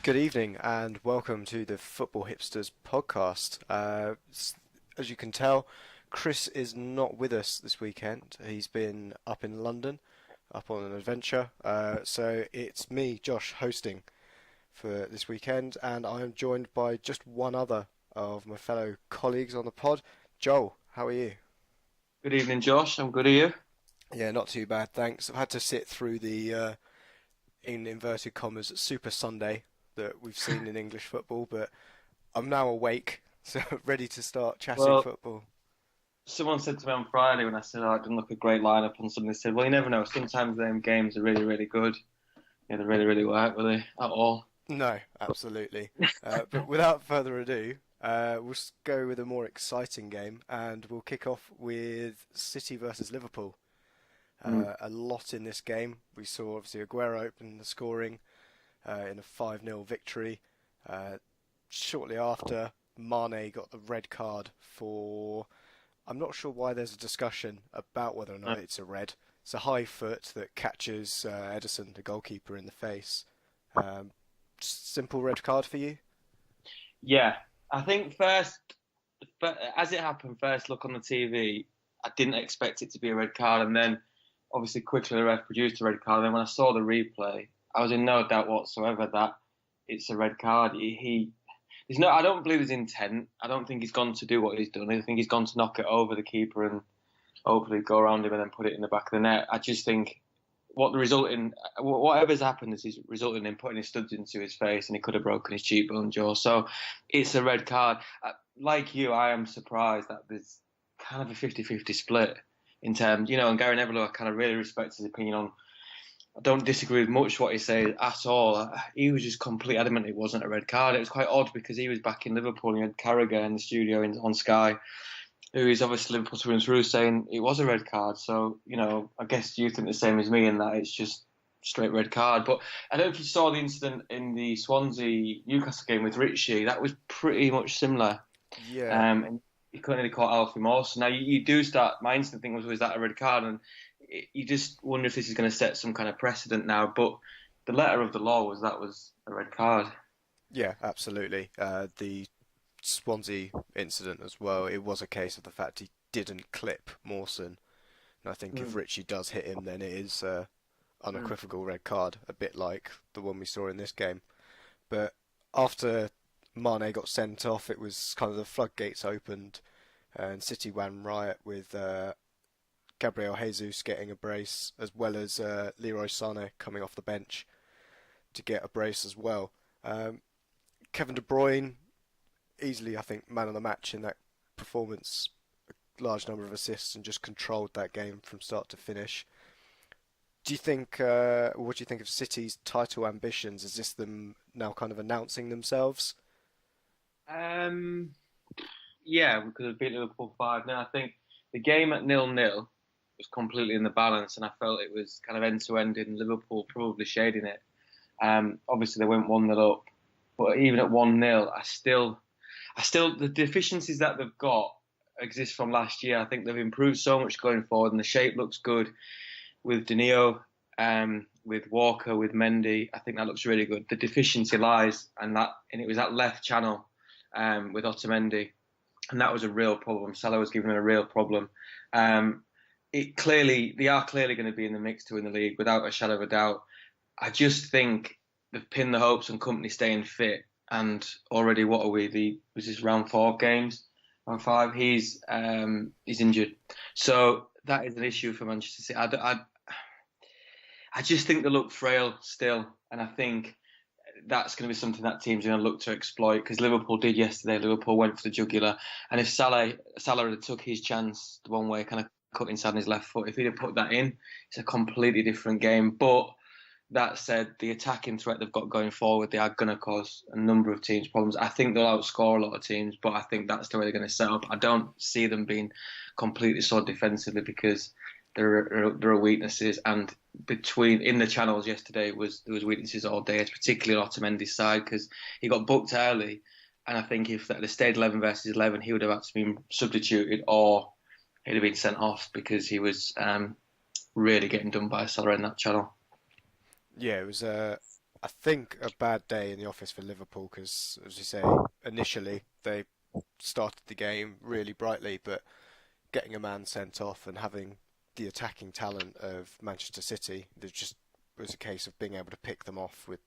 Good evening and welcome to the Football Hipsters podcast. As you can tell, Chris is not with us this weekend. He's been up in London, up on an adventure. So it's me, Josh, hosting for this weekend, and I am joined by just one other of my fellow colleagues on the pod. Joel, how are you? Good evening, Josh. I'm good. Are you? Yeah, not too bad, thanks. I've had to sit through the in inverted commas, Super Sunday that we've seen in English football, but I'm now awake, so ready to start chatting Well, football. someone said to me on Friday when I said, I didn't look a great lineup on something, they said, well, you never know. Sometimes them games are really, really good. Yeah, they really, really weren't, were they? At all. No, absolutely. But without further ado, we'll go with a more exciting game, and we'll kick off with City versus Liverpool. Mm. A lot in this game. We saw obviously Aguero open the scoring in a 5-0 victory. Shortly after, Mane got the red card for. I'm not sure why there's a discussion about whether or not it's a red. It's a high foot that catches Edison, the goalkeeper, in the face. Simple red card for you? Yeah, I think first, but as it happened, first look on the TV, I didn't expect it to be a red card, and then obviously quickly the ref produced a red card. And then when I saw the replay, I was in no doubt whatsoever that it's a red card. There's no, I don't believe there's intent. I don't think he's gone to do what he's done. I think he's gone to knock it over the keeper and hopefully go around him and then put it in the back of the net. I just think whatever's happened is he's resulting in putting his studs into his face, and he could have broken his cheekbone jaw. So it's a red card. Like you, I am surprised that there's kind of a 50-50 split in terms, and Gary Neville, I kind of really respect his opinion on. I don't disagree with much what he says at all. He was just completely adamant it wasn't a red card. It was quite odd because he was back in Liverpool and he had Carragher in the studio on Sky, who is obviously Liverpool through and through, saying it was a red card. So, I guess you think the same as me in that it's just straight red card. But I don't know if you saw the incident in the Swansea-Newcastle game with Ritchie. That was pretty much similar. Yeah. And he couldn't really caught Alfie Mawson. Now, you do start, my instant thing was that a red card? And you just wonder if this is going to set some kind of precedent now. But the letter of the law was that was a red card. Yeah, absolutely. The Swansea incident as well, it was a case of the fact he didn't clip Mawson. And I think if Ritchie does hit him, then it is unequivocal red card, a bit like the one we saw in this game. But after Mane got sent off, it was kind of the floodgates opened, and City ran riot with Gabriel Jesus getting a brace, as well as Leroy Sané coming off the bench to get a brace as well. Kevin De Bruyne, easily, I think, man of the match in that performance. A large number of assists and just controlled that game from start to finish. Do you think, what do you think of City's title ambitions? Is this them now kind of announcing themselves? Yeah, we could have beat Liverpool 5-0. I think the game at 0-0 was completely in the balance, and I felt it was kind of end-to-end in Liverpool probably shading it. Obviously, they went 1-0 up, but even at 1-0, the deficiencies that they've got exist from last year. I think they've improved so much going forward, and the shape looks good with Danilo, with Walker, with Mendy. I think that looks really good. The deficiency lies, and it was that left channel with Otamendi, and that was a real problem. Salah was giving them a real problem. They are clearly going to be in the mix to win the league without a shadow of a doubt. I just think they've pinned the hopes on Company staying fit, and already what are we? Was this round 4 games? Round 5? He's injured, so that is an issue for Manchester City. I just think they look frail still, and I think that's going to be something that team's going to look to exploit, because Liverpool did yesterday. Liverpool went for the jugular, and if Salah had took his chance the one way, kind of cut inside his left foot, if he'd have put that in, it's a completely different game. But that said, the attacking threat they've got going forward, they are going to cause a number of teams problems. I think they'll outscore a lot of teams, but I think that's the way they're going to set up. I don't see them being completely so defensively, because there are weaknesses, and in the channels yesterday there was weaknesses all day, particularly on Otamendi's side, because he got booked early, and I think if they stayed 11 versus 11, he would have had to be substituted, or he'd have been sent off, because he was really getting done by Salah in that channel. Yeah, it was I think a bad day in the office for Liverpool because, as you say, initially they started the game really brightly, but getting a man sent off and having the attacking talent of Manchester City, there just was a case of being able to pick them off with,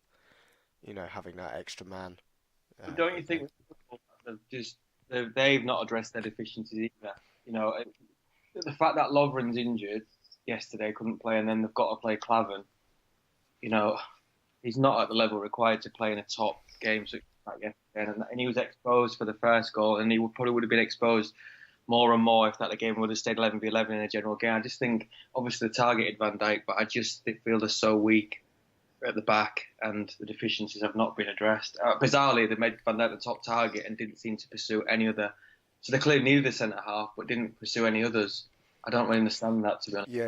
having that extra man. Don't you think they've not addressed their deficiencies either? You know, the fact that Lovren's injured yesterday, couldn't play, and then they've got to play Clavan. You know, he's not at the level required to play in a top game such as that yesterday, and he was exposed for the first goal, and he probably would have been exposed more and more if that game would have stayed 11v11 in a general game. I just think, obviously, they targeted Van Dijk, but I just feel they're so weak at the back, and the deficiencies have not been addressed. Bizarrely, they made Van Dijk the top target and didn't seem to pursue any other. So they clearly needed a centre half, but didn't pursue any others. I don't really understand that, to be honest. Yeah,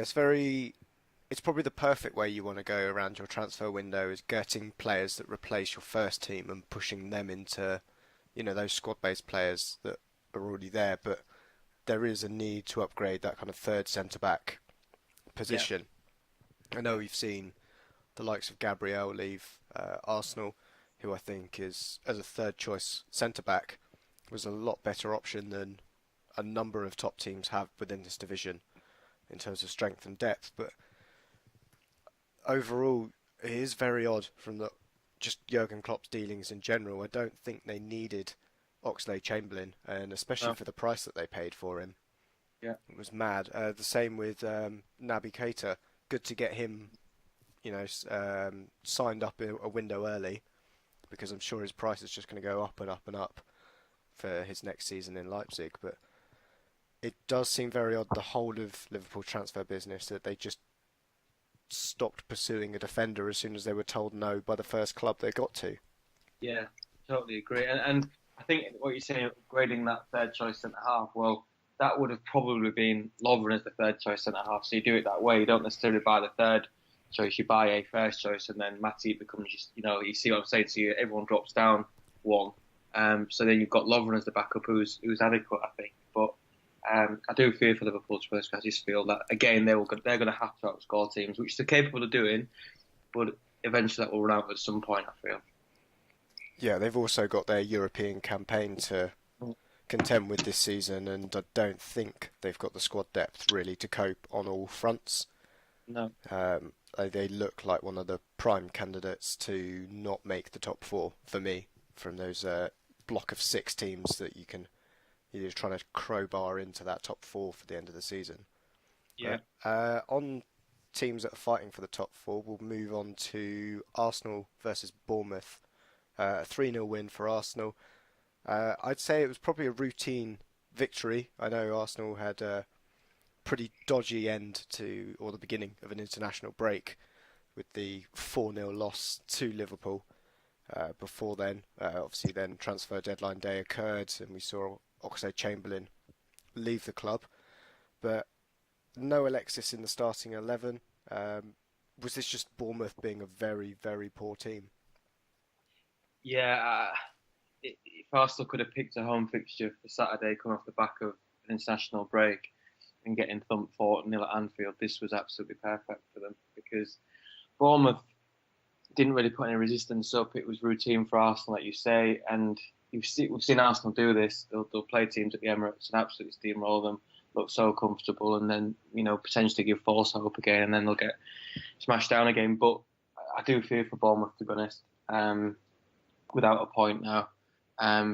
it's probably the perfect way you want to go around your transfer window is getting players that replace your first team and pushing them into, those squad-based players that are already there. But there is a need to upgrade that kind of third centre-back position. Yeah. I know we've seen the likes of Gabriel leave Arsenal, who I think is, as a third-choice centre-back, was a lot better option than a number of top teams have within this division in terms of strength and depth. But overall, it is very odd from just Jurgen Klopp's dealings in general. I don't think they needed Oxlade-Chamberlain, and especially for the price that they paid for him. Yeah, it was mad. The same with Naby Keita. Good to get him, signed up a window early, because I'm sure his price is just going to go up and up and up for his next season in Leipzig. But it does seem very odd, the whole of Liverpool transfer business, that they just stopped pursuing a defender as soon as they were told no by the first club they got to. Yeah, totally agree. And I think what you're saying, upgrading that third choice centre half, well, that would have probably been Lovren as the third choice centre half. So you do it that way. You don't necessarily buy the third choice. You buy a first choice, and then Matip becomes just, you see what I'm saying. So everyone drops down one. So then you've got Lovren as the backup, who's adequate, I think. But I do fear for Liverpool's first. I just feel that again they're going to have to outscore teams, which they're capable of doing, but eventually that will run out at some point, I feel. Yeah, they've also got their European campaign to contend with this season, and I don't think they've got the squad depth really to cope on all fronts. No. They look like one of the prime candidates to not make the top four for me from those block of 6 teams that you're trying to crowbar into that top 4 for the end of the season. Yeah. On teams that are fighting for the top 4, we'll move on to Arsenal versus Bournemouth. A 3-0 win for Arsenal. I'd say it was probably a routine victory. I know Arsenal had a pretty dodgy end to, or the beginning of an international break with the 4-0 loss to Liverpool. Before then, obviously then transfer deadline day occurred and we saw Oxlade-Chamberlain leave the club. But no Alexis in the starting 11. Was this just Bournemouth being a very, very poor team? Yeah, if Arsenal could have picked a home fixture for Saturday, coming off the back of an international break and getting thumped 4-0 at Anfield, this was absolutely perfect for them, because Bournemouth didn't really put any resistance up. It was routine for Arsenal, like you say, and we've seen Arsenal do this. They'll play teams at the Emirates and absolutely steamroll them, look so comfortable, and then potentially give false hope again, and then they'll get smashed down again. But I do fear for Bournemouth, to be honest. Without a point now,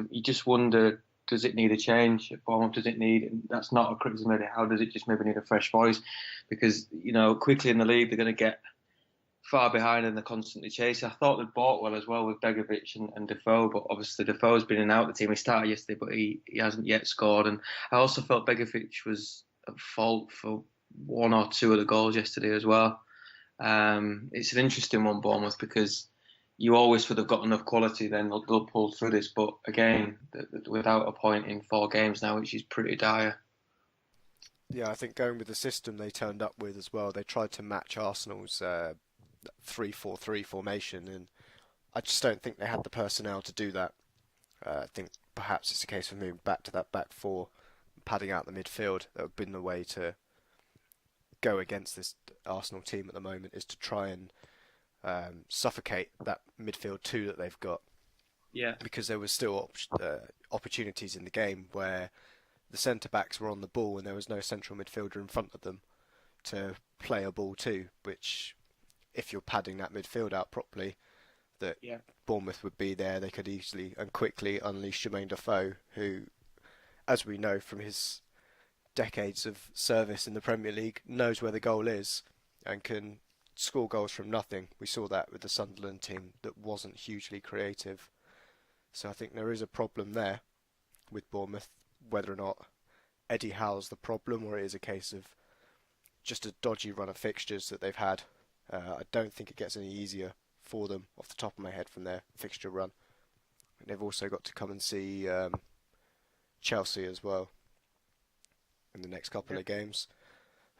you just wonder, does it need a change? Bournemouth, does it need? And that's not a criticism really. How does it just maybe need a fresh voice? Because quickly in the league they're going to get far behind and they're constantly chasing. I thought they bought well as well with Begovic and Defoe, but obviously Defoe's been in and out of the team. He started yesterday, but he hasn't yet scored. And I also felt Begovic was at fault for 1 or 2 of the goals yesterday as well. It's an interesting one, Bournemouth, because you always would have got enough quality, then they'll pull through this. But again, without a point in 4 games now, which is pretty dire. Yeah, I think going with the system they turned up with as well, they tried to match Arsenal's 3-4-3 formation, and I just don't think they had the personnel to do that. I think perhaps it's a case of moving back to that back 4, padding out the midfield. That would have been the way to go against this Arsenal team at the moment, is to try and suffocate that midfield two that they've got, Yeah. because there was still opportunities in the game where the centre backs were on the ball and there was no central midfielder in front of them to play a ball to, which, if you're padding that midfield out properly, that Yeah. Bournemouth would be there. They could easily and quickly unleash Jermaine Defoe, who, as we know from his decades of service in the Premier League, knows where the goal is and can score goals from nothing. We saw that with the Sunderland team that wasn't hugely creative. So I think there is a problem there with Bournemouth, whether or not Eddie Howe's the problem or it is a case of just a dodgy run of fixtures that they've had. I don't think it gets any easier for them off the top of my head from their fixture run. And they've also got to come and see Chelsea as well in the next couple of games.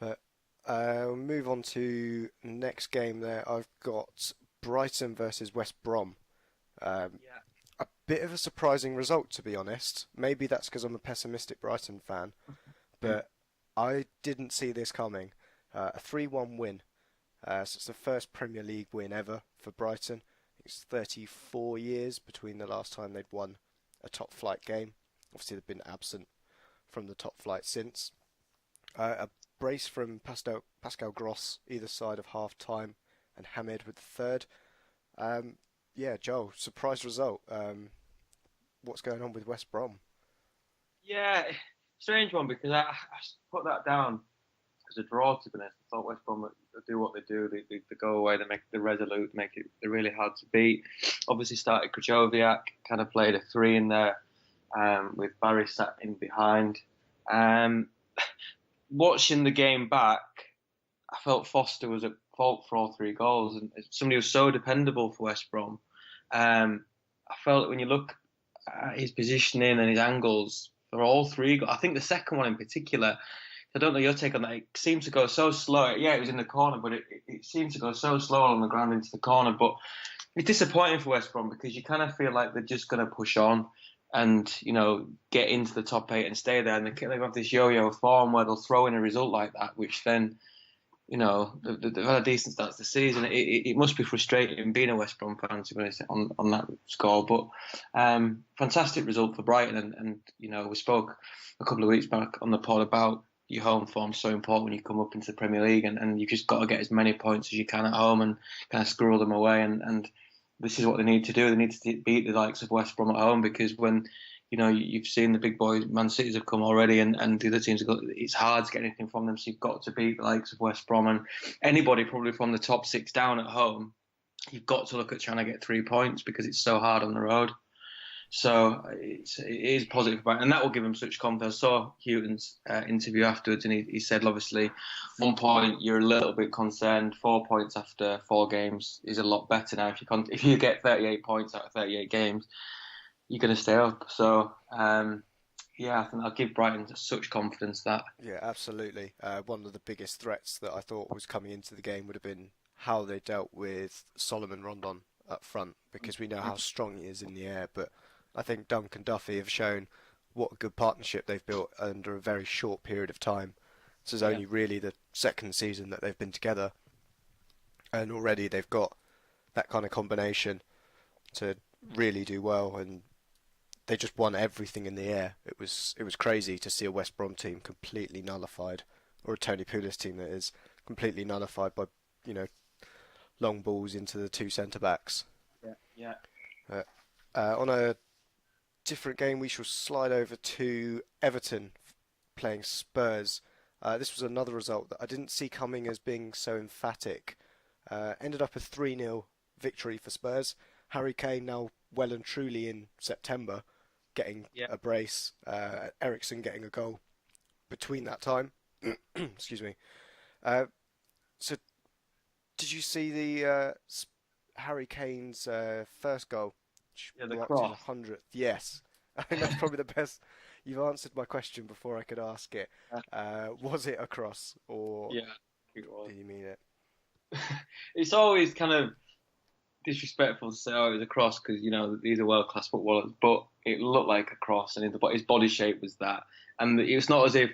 But we'll move on to next game there. I've got Brighton versus West Brom. A bit of a surprising result, to be honest. Maybe that's because I'm a pessimistic Brighton fan, but I didn't see this coming. A 3-1 win. So it's the first Premier League win ever for Brighton. It's 34 years between the last time they'd won a top flight game. Obviously, they've been absent from the top flight since. A brace from Pascal Gross either side of half time, and Hamid with the third. Yeah, Joel, surprise result. What's going on with West Brom? Yeah, strange one because I put that down as a draw, to be honest. I thought West Brom would do what they do. They go away, they make it resolute, they're really hard to beat. Obviously started Krzyzewski, kind of played a three in there with Barry sat in behind. Watching the game back, I felt Foster was at fault for all three goals, and somebody who's so dependable for West Brom. I felt that when you look at his positioning and his angles for all three, I think the second one in particular, I don't know your take on that. It seems to go so slow. Yeah, it was in the corner, but it seems to go so slow on the ground into the corner. But it's disappointing for West Brom because you kind of feel like they're just going to push on and, get into the top eight and stay there. And they have this yo-yo form where they'll throw in a result like that, which then, they've had a decent start to the season. It must be frustrating being a West Brom fan, to be honest, on that score. But fantastic result for Brighton. And we spoke a couple of weeks back on the pod about your home form so important when you come up into the Premier League, and you've just got to get as many points as you can at home and kind of squirrel them away. And this is what they need to do. They need to beat the likes of West Brom at home, because when you've seen the big boys, Man City's have come already, and the other teams have got. It's hard to get anything from them, so you've got to beat the likes of West Brom and anybody probably from the top six down at home. You've got to look at trying to get 3 points because it's so hard on the road. So it is positive, and that will give him such confidence. I saw Houghton's interview afterwards, and he said, obviously, 1 point you're a little bit concerned. 4 points after 4 games is a lot better now. If you get 38 points out of 38 games, you're going to stay up. So I think I'll give Brighton such confidence that. Yeah, absolutely. One of the biggest threats that I thought was coming into the game would have been how they dealt with Solomon Rondon up front, because we know how strong he is in the air, but I think Dunk and Duffy have shown what a good partnership they've built under a very short period of time. This is only really the second season that they've been together, and already they've got that kind of combination to really do well, and they just won everything in the air. It was crazy to see a West Brom team completely nullified, or a Tony Pulis team that is completely nullified by long balls into the two centre backs. Yeah. On a different game, we shall slide over to Everton playing Spurs. This was another result that I didn't see coming as being so emphatic. Ended up a 3-0 victory for Spurs. Harry Kane now well and truly in September, getting a brace. Eriksen getting a goal between that time. Excuse me. So, did you see the Harry Kane's first goal? The cross. 100th. Yes. I think that's probably the best. You've answered my question before I could ask it. Was it a cross, or it was. did you mean it? It's always kind of disrespectful to say, it was a cross, because these are world-class footballers, but it looked like a cross, and his body shape was that, and it was not as if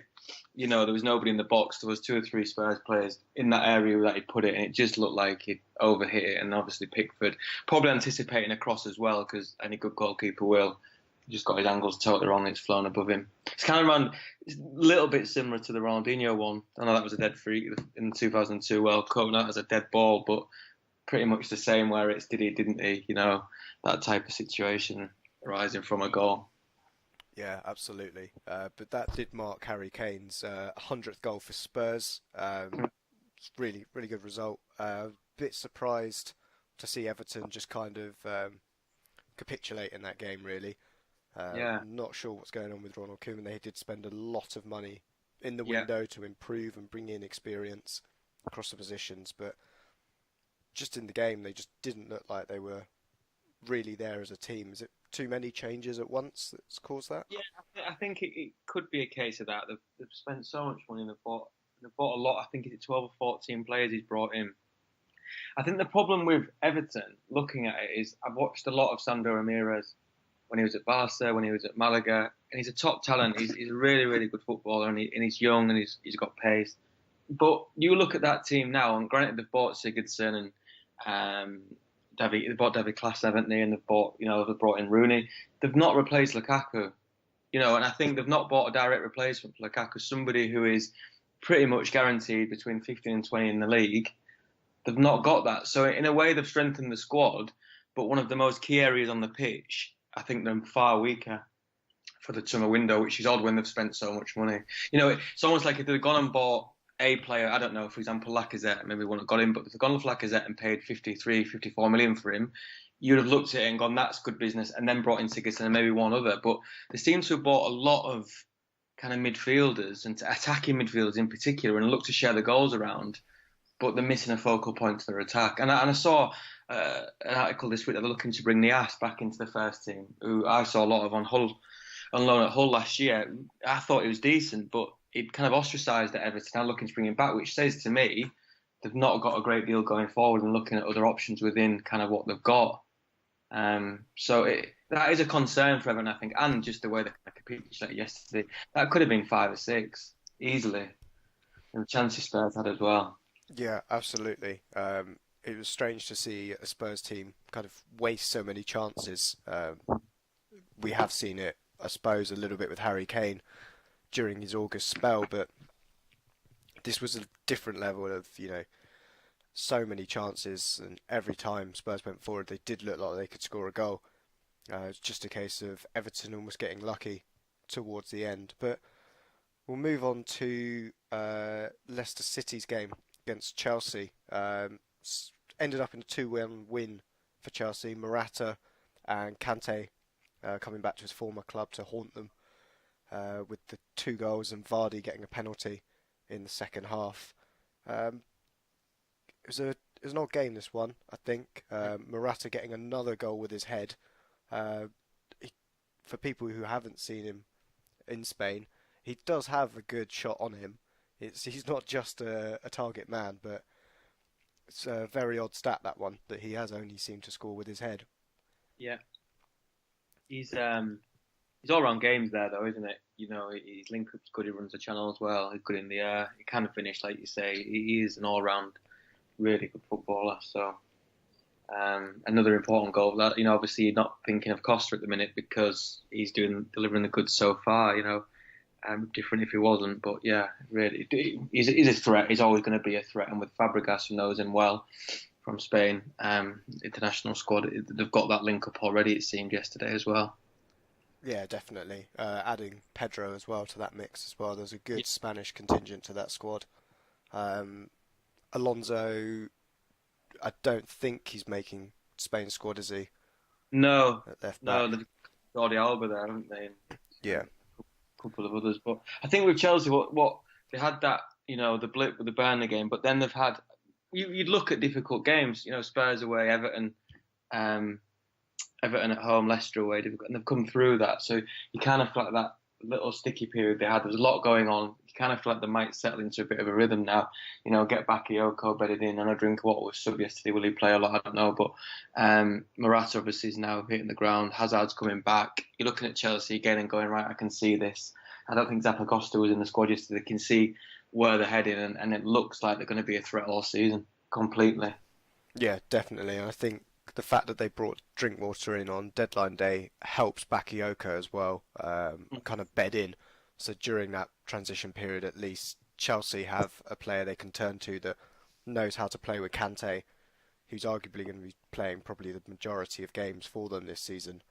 there was nobody in the box. There was 2 or 3 Spurs players in that area that he put it, and it just looked like he'd overhit it. And obviously Pickford probably anticipating a cross as well, because any good goalkeeper will. He just got his angles totally wrong. It's flown above him. It's kind of a little bit similar to the Ronaldinho one. I know that was a dead free in the 2002 World Cup. That was a dead ball, but pretty much the same, where it's did he, didn't he? That type of situation arising from a goal. Yeah, absolutely. But that did mark Harry Kane's 100th goal for Spurs. Really, really good result. Bit surprised to see Everton just kind of capitulate in that game, really. Not sure what's going on with Ronald Koeman. They did spend a lot of money in the window to improve and bring in experience across the positions, but just in the game, they just didn't look like they were really there as a team. Is it too many changes at once that's caused that? Yeah, I think it could be a case of that. They've spent so much money and they've bought a lot. I think it's 12 or 14 players he's brought in. I think the problem with Everton, looking at it, is I've watched a lot of Sandro Ramirez when he was at Barca, when he was at Malaga, and he's a top talent. He's a really, really good footballer, and he's young and he's got pace. But you look at that team now, and granted they've bought Sigurdsson and they bought David Klaas, haven't they? And they've brought in Rooney. They've not replaced Lukaku, and I think they've not bought a direct replacement for Lukaku, somebody who is pretty much guaranteed between 15 and 20 in the league. They've not got that. So in a way, they've strengthened the squad, but one of the most key areas on the pitch, I think they're far weaker for the summer window, which is odd when they've spent so much money. It's almost like if they'd gone and bought a player, I don't know, for example, Lacazette, maybe wouldn't have got him, but if they'd gone for Lacazette and paid 53, 54 million for him, you'd have looked at it and gone, that's good business, and then brought in Sigurdsson and maybe one other. But they seem to have bought a lot of kind of midfielders and attacking midfielders in particular, and look to share the goals around, but they're missing a focal point to their attack. And I saw an article this week that they're looking to bring Niasse back into the first team, who I saw a lot of on loan at Hull last year. I thought he was decent, but he'd kind of ostracised at Everton. Now looking to bring him back, which says to me they've not got a great deal going forward and looking at other options within kind of what they've got. So that is a concern for Everton, I think, and just the way they capitulated yesterday. That could have been 5 or 6 easily, and the chances Spurs had as well. Yeah, absolutely. It was strange to see a Spurs team kind of waste so many chances. We have seen it, I suppose, a little bit with Harry Kane during his August spell, but this was a different level of, so many chances, and every time Spurs went forward, they did look like they could score a goal. It's just a case of Everton almost getting lucky towards the end. But we'll move on to Leicester City's game against Chelsea. Ended up in a 2-1 win for Chelsea. Morata and Kante coming back to his former club to haunt them with the 2 goals, and Vardy getting a penalty in the second half. It was an odd game, this one, I think. Morata getting another goal with his head. For people who haven't seen him in Spain, he does have a good shot on him. He's not just a target man, but it's a very odd stat, that one, that he has only seemed to score with his head. Yeah. He's all-round games there, though, isn't it? His link-up's good, he runs the channel as well, he's good in the air, he can finish, like you say. He is an all-round, really good footballer, so... another important goal. That obviously you're not thinking of Costa at the minute because he's delivering the goods so far. Different if he wasn't, but yeah, really, he's a threat. He's always going to be a threat. And with Fabregas, who knows him well from Spain, international squad, they've got that link up already. It seemed yesterday as well. Yeah, definitely. Adding Pedro as well to that mix as well. There's a good Spanish contingent to that squad. Alonso, I don't think he's making Spain's squad, is he? No, they've got Jordi Alba there, haven't they? Yeah. A couple of others. But I think with Chelsea, what they had that, the blip with the Burnley game, but then they've had, you'd look at difficult games, Spurs away, Everton at home, Leicester away, and they've come through that. So you kind of feel like that little sticky period they had, there was a lot going on. You kind of feel like they might settle into a bit of a rhythm now. Get Bakayoko bedded in. I drink what was sub yesterday. Will he play a lot? I don't know. But Morata obviously is now hitting the ground. Hazard's coming back. You're looking at Chelsea again and going, right, I can see this. I don't think Zappacosta was in the squad yesterday. They can see where they're heading, and it looks like they're going to be a threat all season, completely. Yeah, definitely. And I think the fact that they brought Drinkwater in on deadline day helps Bakayoko as well, kind of bed in. So during that transition period, at least Chelsea have a player they can turn to that knows how to play with Kante, who's arguably going to be playing probably the majority of games for them this season,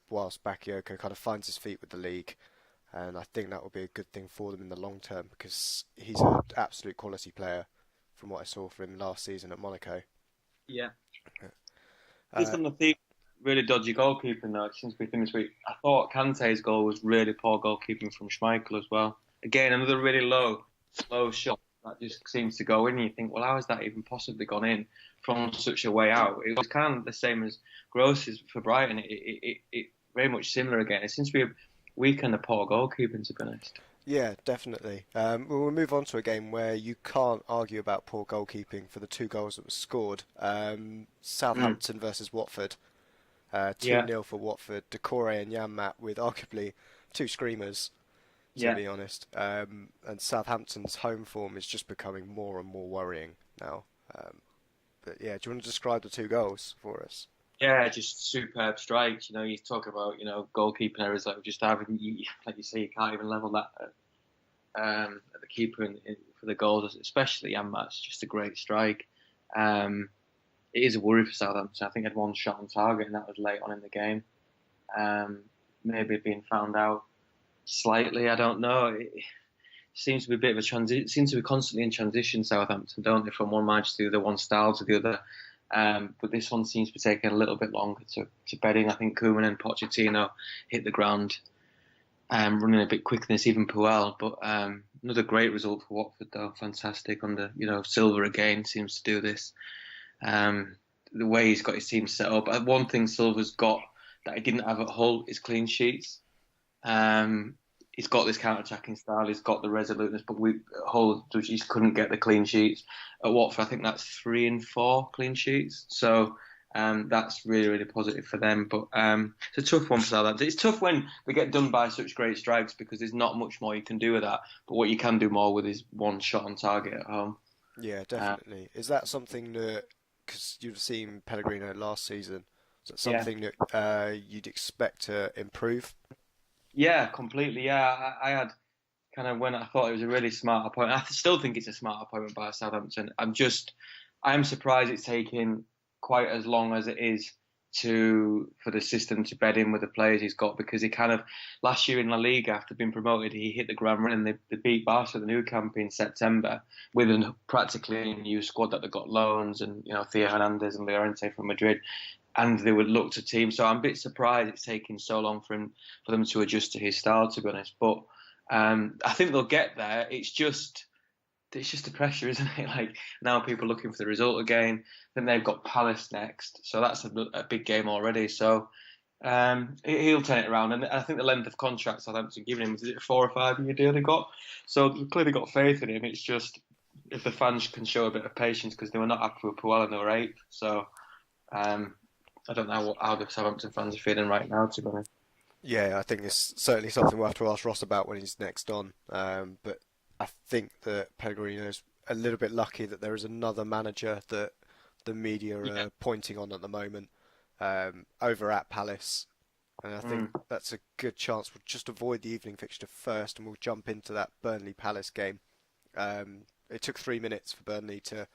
whilst Bakayoko kind of finds his feet with the league. And I think that will be a good thing for them in the long term because he's an absolute quality player from what I saw from him last season at Monaco. Yeah. Just Uh, on the theme, really dodgy goalkeeping though, since we finished this week, I thought Kante's goal was really poor goalkeeping from Schmeichel as well. Again, another really slow shot that just seems to go in. And you think, well, how has that even possibly gone in from such a way out? It was kind of the same as Gross's for Brighton. It very much similar again. It seems to be a weekend of poor goalkeeping, to be honest. yeah, definitely. We'll move on to a game where you can't argue about poor goalkeeping for the two goals that were scored. Southampton versus Watford. 2-0 for Watford. Decore and Janmat with arguably two screamers, to be honest. And Southampton's home form is just becoming more and more worrying now. But yeah, do you want to describe the two goals for us? Yeah, just superb strikes. You talk about goalkeeping errors like we just having. Like you say, you can't even level that at the keeper for the goals, especially Janmat's just a great strike. It is a worry for Southampton. I think they had one shot on target, and that was late on in the game. Maybe being found out slightly. I don't know. It seems to be a bit of a transition. Seems to be constantly in transition. Southampton, don't they, from one match to the other, one style to the other. But this one seems to be taking a little bit longer to bed in. I think Koeman and Pochettino hit the ground running a bit quicker than Stephen Puel. But another great result for Watford, though. Fantastic under Silva again seems to do this. The way he's got his team set up. One thing Silva's got that he didn't have at Hull is clean sheets. He's got this counter-attacking style. He's got the resoluteness, but Hull just couldn't get the clean sheets. At Watford, I think that's 3 and 4 clean sheets. So that's really, really positive for them. But it's a tough one for Southampton. It's tough when they get done by such great strikes because there's not much more you can do with that. But what you can do more with is one shot on target at home. Yeah, definitely. Is that something that, because you've seen Pellegrino last season, is that something that you'd expect to improve? Yeah, completely. Yeah, I had kind of when I thought it was a really smart appointment. I still think it's a smart appointment by Southampton. I'm surprised it's taken quite as long as it is for the system to bed in with the players he's got, because he kind of last year in La Liga, after being promoted, he hit the ground running. They beat Barca the new camp in September with practically a new squad that they got loans and Theo Hernandez and Llorente from Madrid, and they would look to team. So I'm a bit surprised it's taking so long for them to adjust to his style, to be honest. But I think they'll get there. It's just the pressure, isn't it? Like now people are looking for the result again. Then they've got Palace next, so that's a big game already. So he'll turn it around, and I think the length of contract Southampton giving him, is it a 4 or 5 year deal they got? So they've clearly got faith in him. It's just if the fans can show a bit of patience, because they were not happy with Puel and they were 8th. So I don't know how the Southampton fans are feeling right now, to be honest. Yeah, I think it's certainly something we'll have to ask Ross about when he's next on. But I think that Pellegrino's a little bit lucky that there is another manager that the media are pointing on at the moment over at Palace. And I think that's a good chance. We'll just avoid the evening fixture first and we'll jump into that Burnley-Palace game. It took 3 minutes for Burnley to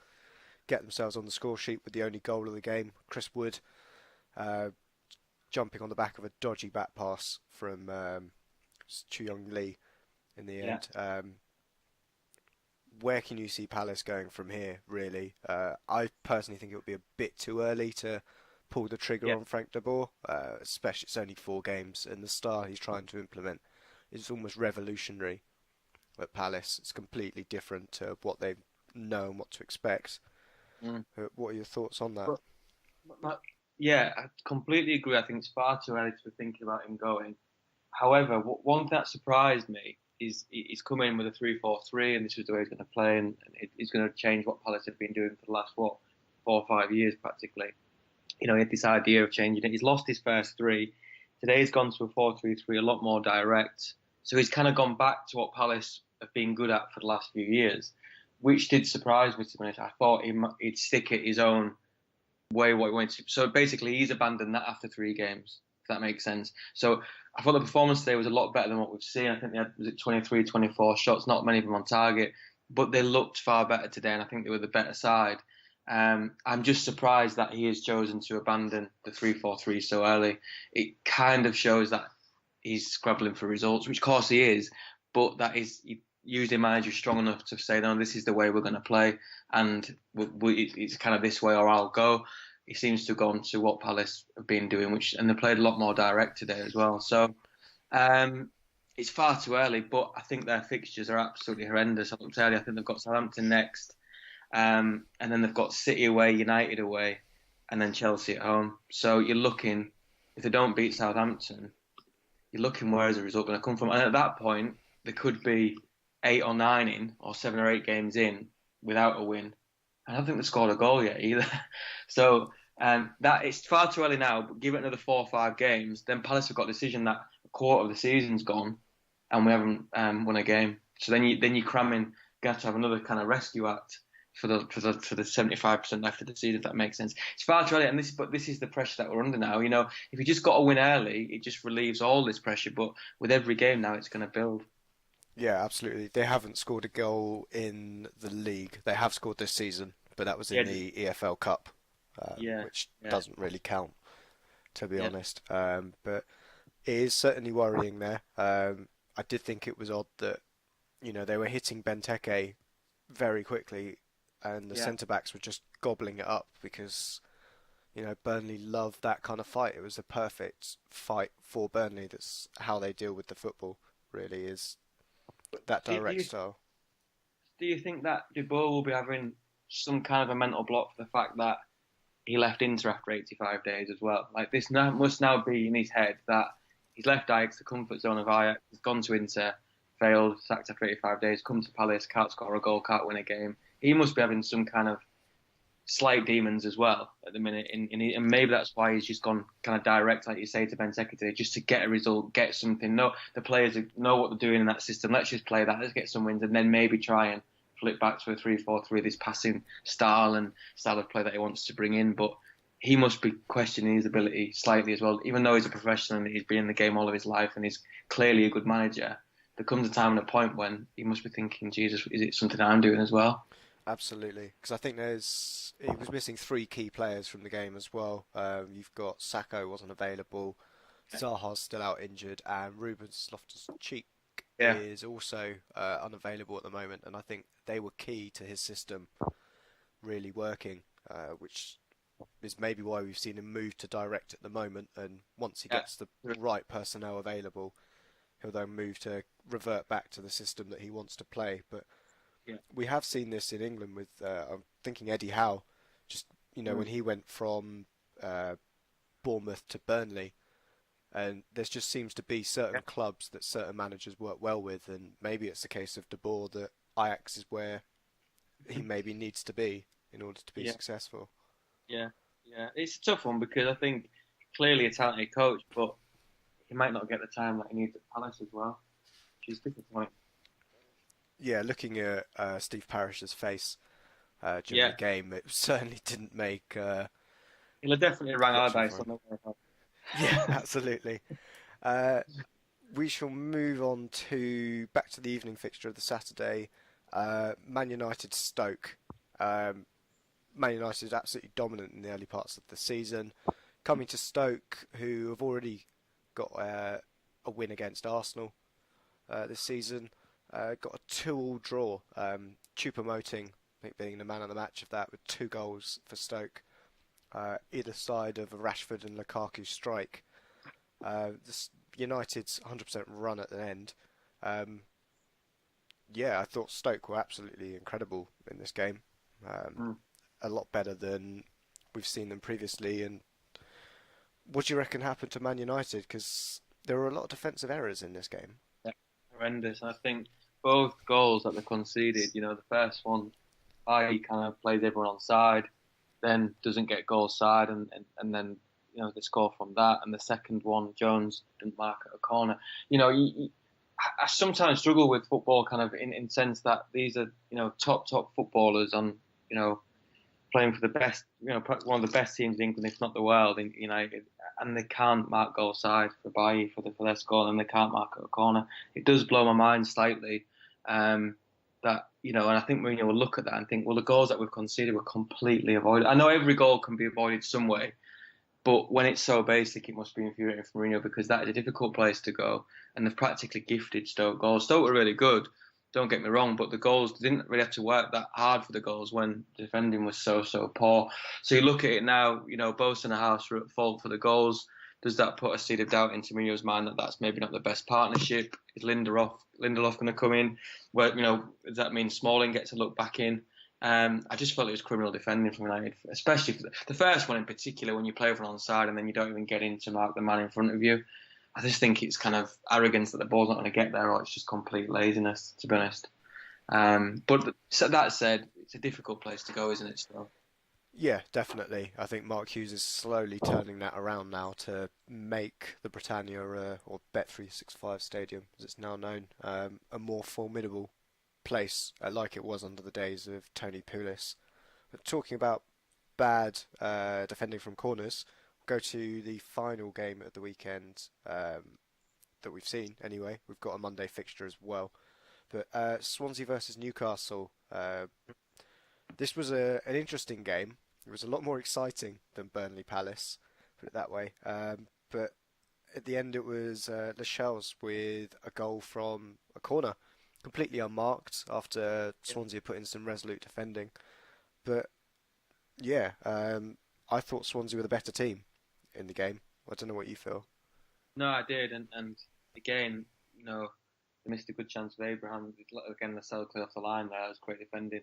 get themselves on the score sheet with the only goal of the game. Chris Wood jumping on the back of a dodgy back pass from Chu-Young Lee in the end. Where can you see Palace going from here, really? I personally think it would be a bit too early to pull the trigger on Frank de Boer, especially it's only 4 games, and the style he's trying to implement is almost revolutionary at Palace. It's completely different to what they know and what to expect. What are your thoughts on that? Yeah, I completely agree. I think it's far too early to be thinking about him going. However, one that surprised me is he's come in with a 3-4-3, and this is the way he's going to play, and he's going to change what Palace have been doing for the last 4 or 5 years practically. He had this idea of changing it. He's lost his first 3. Today he's gone to a 4-3-3, a lot more direct. So he's kind of gone back to what Palace have been good at for the last few years, which did surprise me, to be honest. I thought he'd stick at his own way what he wanted to. So basically, he's abandoned that after 3 games, if that makes sense. So I thought the performance today was a lot better than what we've seen. I think they had, was it 23, 24 shots, not many of them on target, but they looked far better today, and I think they were the better side. I'm just surprised that he has chosen to abandon the 3-4-3 so early. It kind of shows that he's scrabbling for results, which of course he is, but that is usually a manager strong enough to say, no, this is the way we're going to play, and it's kind of this way or I'll go. He seems to have gone to what Palace have been doing, and they played a lot more direct today as well. So it's far too early, but I think their fixtures are absolutely horrendous. I looked earlier, I think they've got Southampton next, and then they've got City away, United away, and then Chelsea at home. So you're looking, if they don't beat Southampton, you're looking where is the result going to come from? And at that point, there could be 8 or 9 in, or 7 or 8 games in without a win. I don't think they've scored a goal yet either. So that it's far too early now, but give it another 4 or 5 games, then Palace have got a decision that a quarter of the season's gone and we haven't won a game. So then you're cramming, you have to have another kind of rescue act for the 75% left of the season, if that makes sense. It's far too early, but this is the pressure that we're under now. You know, if you just got a win early, it just relieves all this pressure. But with every game now, it's going to build. Yeah, absolutely. They haven't scored a goal in the league. They have scored this season, but that was in the EFL Cup, which doesn't really count, to be honest. But it is certainly worrying there. I did think it was odd that, they were hitting Benteke very quickly, and the centre-backs were just gobbling it up because, Burnley love that kind of fight. It was a perfect fight for Burnley. That's how they deal with the football, really, is that direct style. Do you think that De Boer will be having some kind of a mental block for the fact that he left Inter after 85 days as well? Like, this must now be in his head that he's left Ajax, the comfort zone of Ajax, he's gone to Inter, failed, sacked after 85 days, come to Palace, can't score a goal, can't win a game. He must be having some kind of slight demons as well at the minute, and maybe that's why he's just gone kind of direct, like you say, to Benteke today, just to get a result, get something. No, the players know what they're doing in that system. Let's just play that. Let's get some wins, and then maybe try and flip back to a 3-4-3, this passing style of play that he wants to bring in. But he must be questioning his ability slightly as well, even though he's a professional and he's been in the game all of his life and he's clearly a good manager. There comes a time and a point when he must be thinking, Jesus, is it something I'm doing as well? Absolutely, because I think he was missing 3 key players from the game as well. You've got Sacco wasn't available, Zaha's still out injured, and Ruben Loftus-Cheek is also unavailable at the moment. And I think they were key to his system really working, which is maybe why we've seen him move to direct at the moment. And once he gets the right personnel available, he'll then move to revert back to the system that he wants to play. But we have seen this in England with, I'm thinking Eddie Howe, just, when he went from Bournemouth to Burnley, and there just seems to be certain clubs that certain managers work well with, and maybe it's the case of De Boer that Ajax is where he maybe needs to be in order to be successful. Yeah, it's a tough one because I think clearly a talented coach, but he might not get the time that he needs at Palace as well, which is disappointing. Yeah, looking at Steve Parish's face during the game, it certainly didn't make... He'll have definitely rang Allardyce on the way. Yeah, absolutely. We shall move on back to the evening fixture of the Saturday. Man United Stoke. Man United absolutely dominant in the early parts of the season. Coming to Stoke, who have already got a win against Arsenal this season. Got a 2-2 draw. Choupo-Moting, I think, being the man of the match of that, with 2 goals for Stoke. Either side of a Rashford and Lukaku strike. United's 100% run at the end. I thought Stoke were absolutely incredible in this game. A lot better than we've seen them previously. And what do you reckon happened to Man United? Because there were a lot of defensive errors in this game. Yeah, horrendous. I think both goals that they conceded, the first one, he kind of plays everyone on side, then doesn't get goal side, and then they score from that. And the second one, Jones didn't mark at a corner. I sometimes struggle with football, kind of in sense that these are top footballers on playing for the best, one of the best teams in England, if not the world, in United, and they can't mark goal side for Bailly for their score, and they can't mark at a corner. It does blow my mind slightly. That and I think Mourinho will look at that and think, well, the goals that we've conceded were completely avoided. I know every goal can be avoided some way, but when it's so basic, it must be infuriating for Mourinho, because that is a difficult place to go, and they've practically gifted Stoke goals. Stoke were really good, don't get me wrong, but the goals didn't really have to work that hard for the goals when the defending was so poor. So you look at it now, Bosa and House are at fault for the goals. Does that put a seed of doubt into Mourinho's mind that that's maybe not the best partnership? Is Lindelof going to come in? Well, does that mean Smalling gets a look back in? I just felt it was criminal defending from United, especially for the first one in particular, when you play for an onside and then you don't even get in to mark the man in front of you. I just think it's kind of arrogance that the ball's not going to get there, or it's just complete laziness, to be honest. But that said, it's a difficult place to go, isn't it, still? Yeah, definitely. I think Mark Hughes is slowly turning that around now to make the Britannia, or Bet365 Stadium, as it's now known, a more formidable place, like it was under the days of Tony Pulis. But talking about bad defending from corners, go to the final game of the weekend that we've seen anyway. We've got a Monday fixture as well. But Swansea versus Newcastle. This was an interesting game. It was a lot more exciting than Burnley Palace, put it that way. But at the end it was Lascelles with a goal from a corner, completely unmarked after Swansea put in some resolute defending. But yeah, I thought Swansea were the better team in the game. I don't know what you feel. No, I did, and again, they missed a good chance of Abraham. Again, the cell clear off the line there. It was great defending.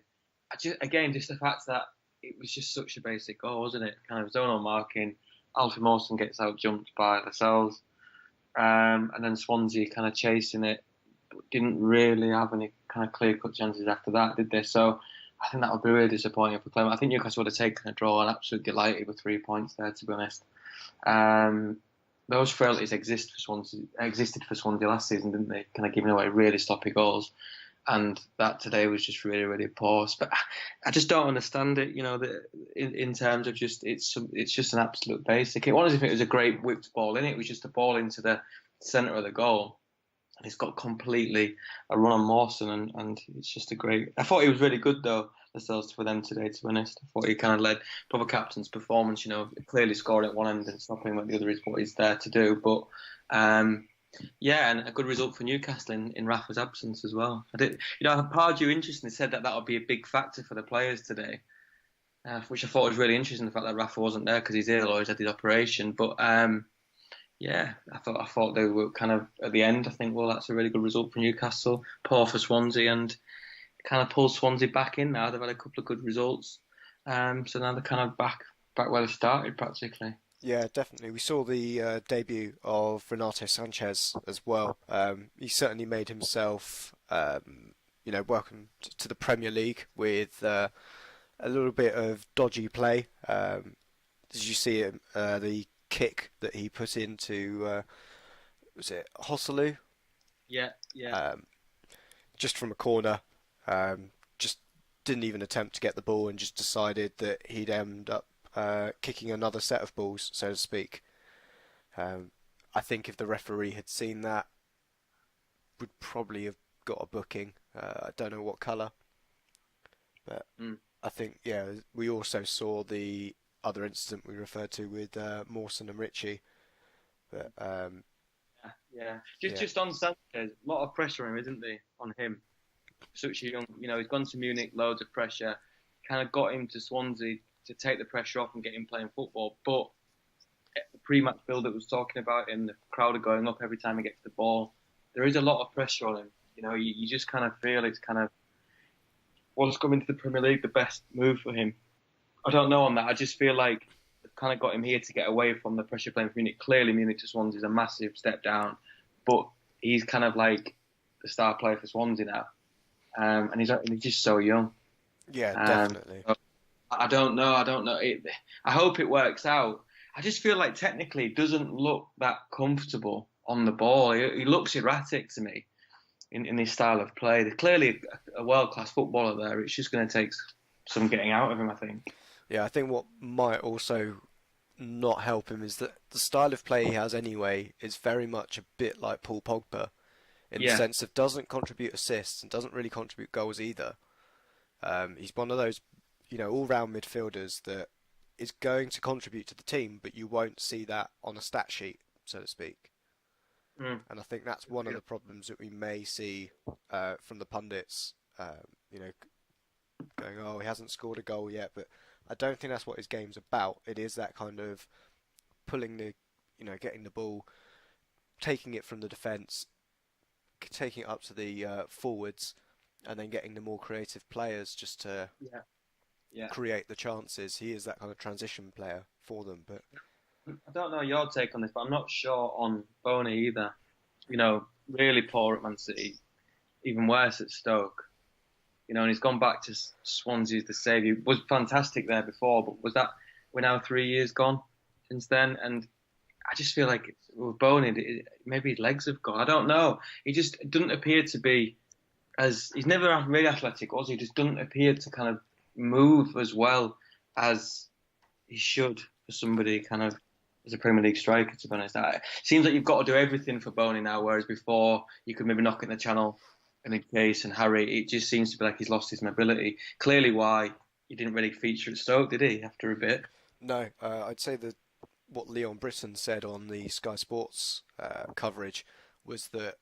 Just the fact that it was just such a basic goal, wasn't it? Kind of zonal marking. Alfie Mawson gets out jumped by Lascelles, and then Swansea kind of chasing it, but didn't really have any kind of clear cut chances after that, did they? So I think that would be really disappointing for Clement. I think Newcastle would have taken a draw and absolutely delighted with 3 points there, to be honest. Those frailties existed for Swansea last season, didn't they? Kind of giving away really sloppy goals, and that today was just really, really poor. But I just don't understand it. In terms of it's just an absolute basic. It wasn't as if it was a great whipped ball in it. It was just a ball into the centre of the goal, and it's got completely a run on Mawson, and it's just a great. I thought he was really good though. Lascelles for them today, to be honest. I thought he kind of led proper captain's performance, clearly scoring at one end and stopping at the other is what he's there to do. But and a good result for Newcastle in Rafa's absence as well. Pardew interestingly said that would be a big factor for the players today, which I thought was really interesting, the fact that Rafa wasn't there because he's ill or he's had his operation. But I thought they were kind of at the end. I think, well, that's a really good result for Newcastle, poor for Swansea, and kind of pulls Swansea back in now. They've had a couple of good results, so now they're kind of back where they started practically. Yeah, definitely. We saw the debut of Renato Sanchez as well. He certainly made himself, welcome to the Premier League with a little bit of dodgy play. Did you see him? The kick that he put into, was it Hosselu? Yeah. Just from a corner. Just didn't even attempt to get the ball and just decided that he'd end up kicking another set of balls, so to speak. I think if the referee had seen that, would probably have got a booking. I don't know what colour, but I think we also saw the other incident we referred to with Mawson and Ritchie. But just on Sanchez, a lot of pressure on him, isn't there, on him? Such a young, he's gone to Munich, loads of pressure, kind of got him to Swansea to take the pressure off and get him playing football. But the pre-match build-up was talking about him, the crowd are going up every time he gets the ball. There is a lot of pressure on him. You just kind of feel it's kind of what's coming to the Premier League, the best move for him. I don't know on that. I just feel like they've kind of got him here to get away from the pressure playing for Munich. Clearly, Munich to Swansea is a massive step down, but he's kind of like the star player for Swansea now. And he's just so young. Yeah, definitely. I don't know. I hope it works out. I just feel like technically he doesn't look that comfortable on the ball. He looks erratic to me. in his style of play. They're clearly a world class footballer there. It's just going to take some getting out of him, I think. Yeah, I think what might also not help him is that the style of play he has anyway is very much a bit like Paul Pogba in the Yeah, sense of doesn't contribute assists and doesn't really contribute goals either. He's one of those, all-round midfielders that is going to contribute to the team, but you won't see that on a stat sheet, so to speak. mm. And I think that's one of the problems that we may see from the pundits. You know, going, oh, he hasn't scored a goal yet, but I don't think that's what his game's about. It is that kind of pulling getting the ball, taking it from the defence, taking it up to the forwards, and then getting the more creative players just to Yeah, yeah. create the chances. He is that kind of transition player for them. But I don't know your take on this, but I'm not sure on Boney either. Really poor at Man City, even worse at Stoke. And he's gone back to Swansea as the saviour. Was fantastic there before, but we're now 3 years gone since then, and I just feel like with Boney, maybe his legs have gone. I don't know. He just doesn't appear to be he's never really athletic, also. He just doesn't appear to kind of move as well as he should for somebody kind of as a Premier League striker, to be honest. It seems like you've got to do everything for Boney now, whereas before you could maybe knock it in the channel and in Case and Harry. It just seems to be like he's lost his mobility. Clearly why he didn't really feature at Stoke, did he, after a bit? no, I'd say that what Leon Britton said on the Sky Sports coverage was that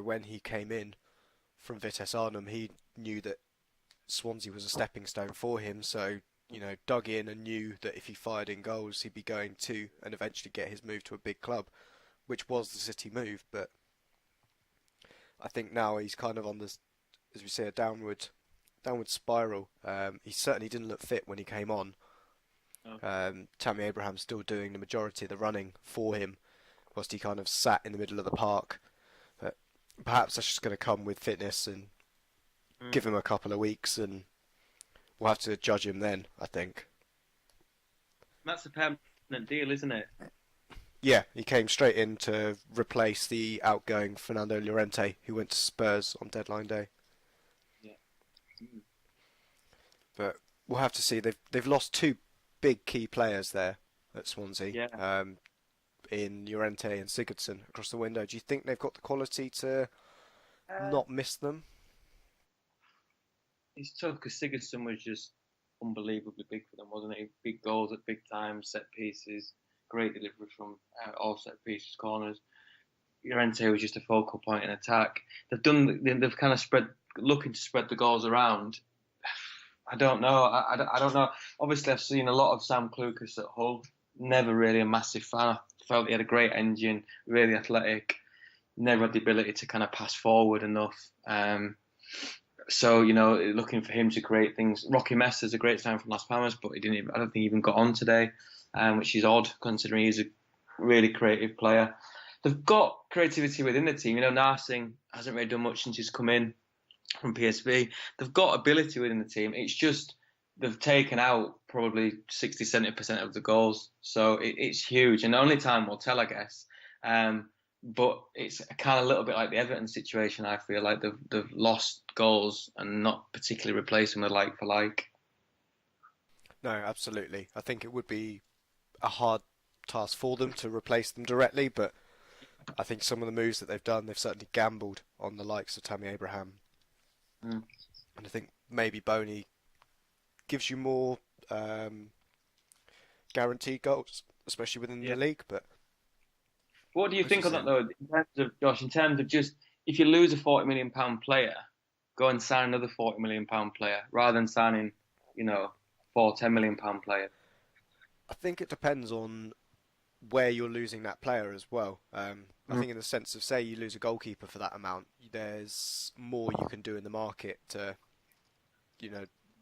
when he came in from Vitesse Arnhem, he knew that Swansea was a stepping stone for him. So dug in and knew that if he fired in goals, he'd be going to and eventually get his move to a big club, which was the City move. But I think now he's kind of on this, as we say, a downward spiral. He certainly didn't look fit when he came on. Tammy Abraham's still doing the majority of the running for him, whilst he kind of sat in the middle of the park. But perhaps that's just going to come with fitness and give him a couple of weeks, and we'll have to judge him then, I think. That's a permanent deal, isn't it? Yeah, he came straight in to replace the outgoing Fernando Llorente, who went to Spurs on deadline day. Yeah. But we'll have to see. They've lost two big key players there at Swansea. Yeah. In Llorente and Sigurdsson across the window. Do you think they've got the quality to not miss them? It's tough because Sigurdsson was just unbelievably big for them, wasn't he? Big goals at big times, set pieces, great delivery from all set pieces, corners. Llorente was just a focal point in attack. They've kind of looking to spread the goals around. I don't know. I don't know. Obviously, I've seen a lot of Sam Clucas at Hull. Never really a massive fan. I felt he had a great engine, really athletic. Never had the ability to kind of pass forward enough. So looking for him to create things. Rocky Messa's a great sign from Las Palmas, but I don't think he even got on today, which is odd considering he's a really creative player. They've got creativity within the team. Narsing hasn't really done much since he's come in from PSV. They've got ability within the team. It's just they've taken out probably 60-70% of the goals. So it's huge. And only time will tell, I guess. But it's kind of a little bit like the Everton situation, I feel like. They've lost goals and not particularly replaced them with like for like. No, absolutely. I think it would be a hard task for them to replace them directly, but I think some of the moves that they've done, they've certainly gambled on the likes of Tammy Abraham. Mm. And I think maybe Boney gives you more guaranteed goals, especially within the league. But what do you think on that, though, in terms of, Josh, in terms of just, if you lose a £40 million player, go and sign another £40 million player rather than signing, four £10 million player? I think it depends on where you're losing that player as well. I think in the sense of, say, you lose a goalkeeper for that amount, there's more you can do in the market to,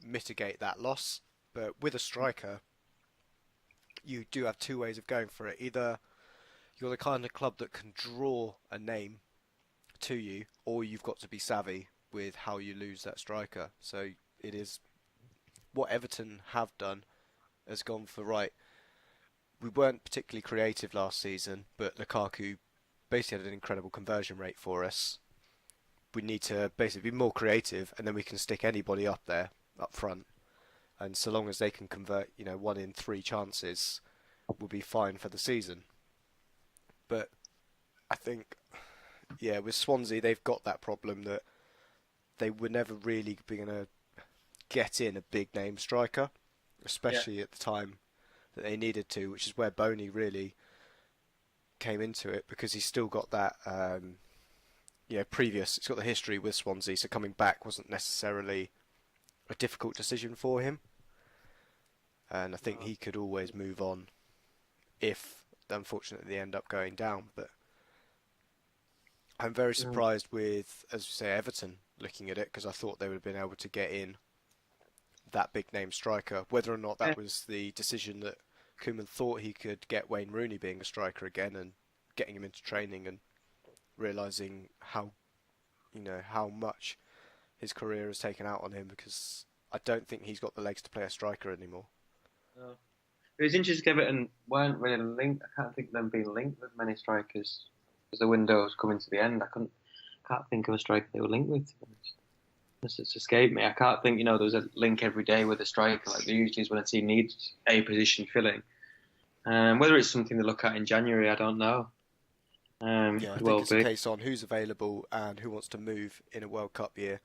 mitigate that loss. But with a striker, you do have two ways of going for it. Either you're the kind of club that can draw a name to you, or you've got to be savvy with how you lose that striker. So it is what Everton have done has gone for, right, we weren't particularly creative last season, but Lukaku basically had an incredible conversion rate for us. we need to basically be more creative, and then we can stick anybody up there up front. And so long as they can convert, 1 in 3 chances, we'll be fine for the season. But I think, yeah, with Swansea, they've got that problem that they were never really going to get in a big name striker, Yeah. especially at the time that they needed to, which is where Boney really came into it because he's still got that, previous. It's got the history with Swansea, so coming back wasn't necessarily a difficult decision for him, and I think he could always move on if, unfortunately, they end up going down. But I'm very Mm. surprised with, as you say, Everton looking at it because I thought they would have been able to get in that big name striker. Whether or not Yeah. that was the decision that Koeman thought he could get Wayne Rooney being a striker again and getting him into training and realizing how much his career has taken out on him because I don't think he's got the legs to play a striker anymore. No. It was interesting. Everton weren't really linked. I can't think of them being linked with many strikers as the window was coming to the end. Can't think of a striker they were linked with. To be honest. It's escaped me. I can't think. There was a link every day with a striker like there usually is when a team needs a position filling. Whether it's something they look at in January, I don't know. It Yeah, I could think well it's a be. case on who's available and who wants to move in a World Cup year.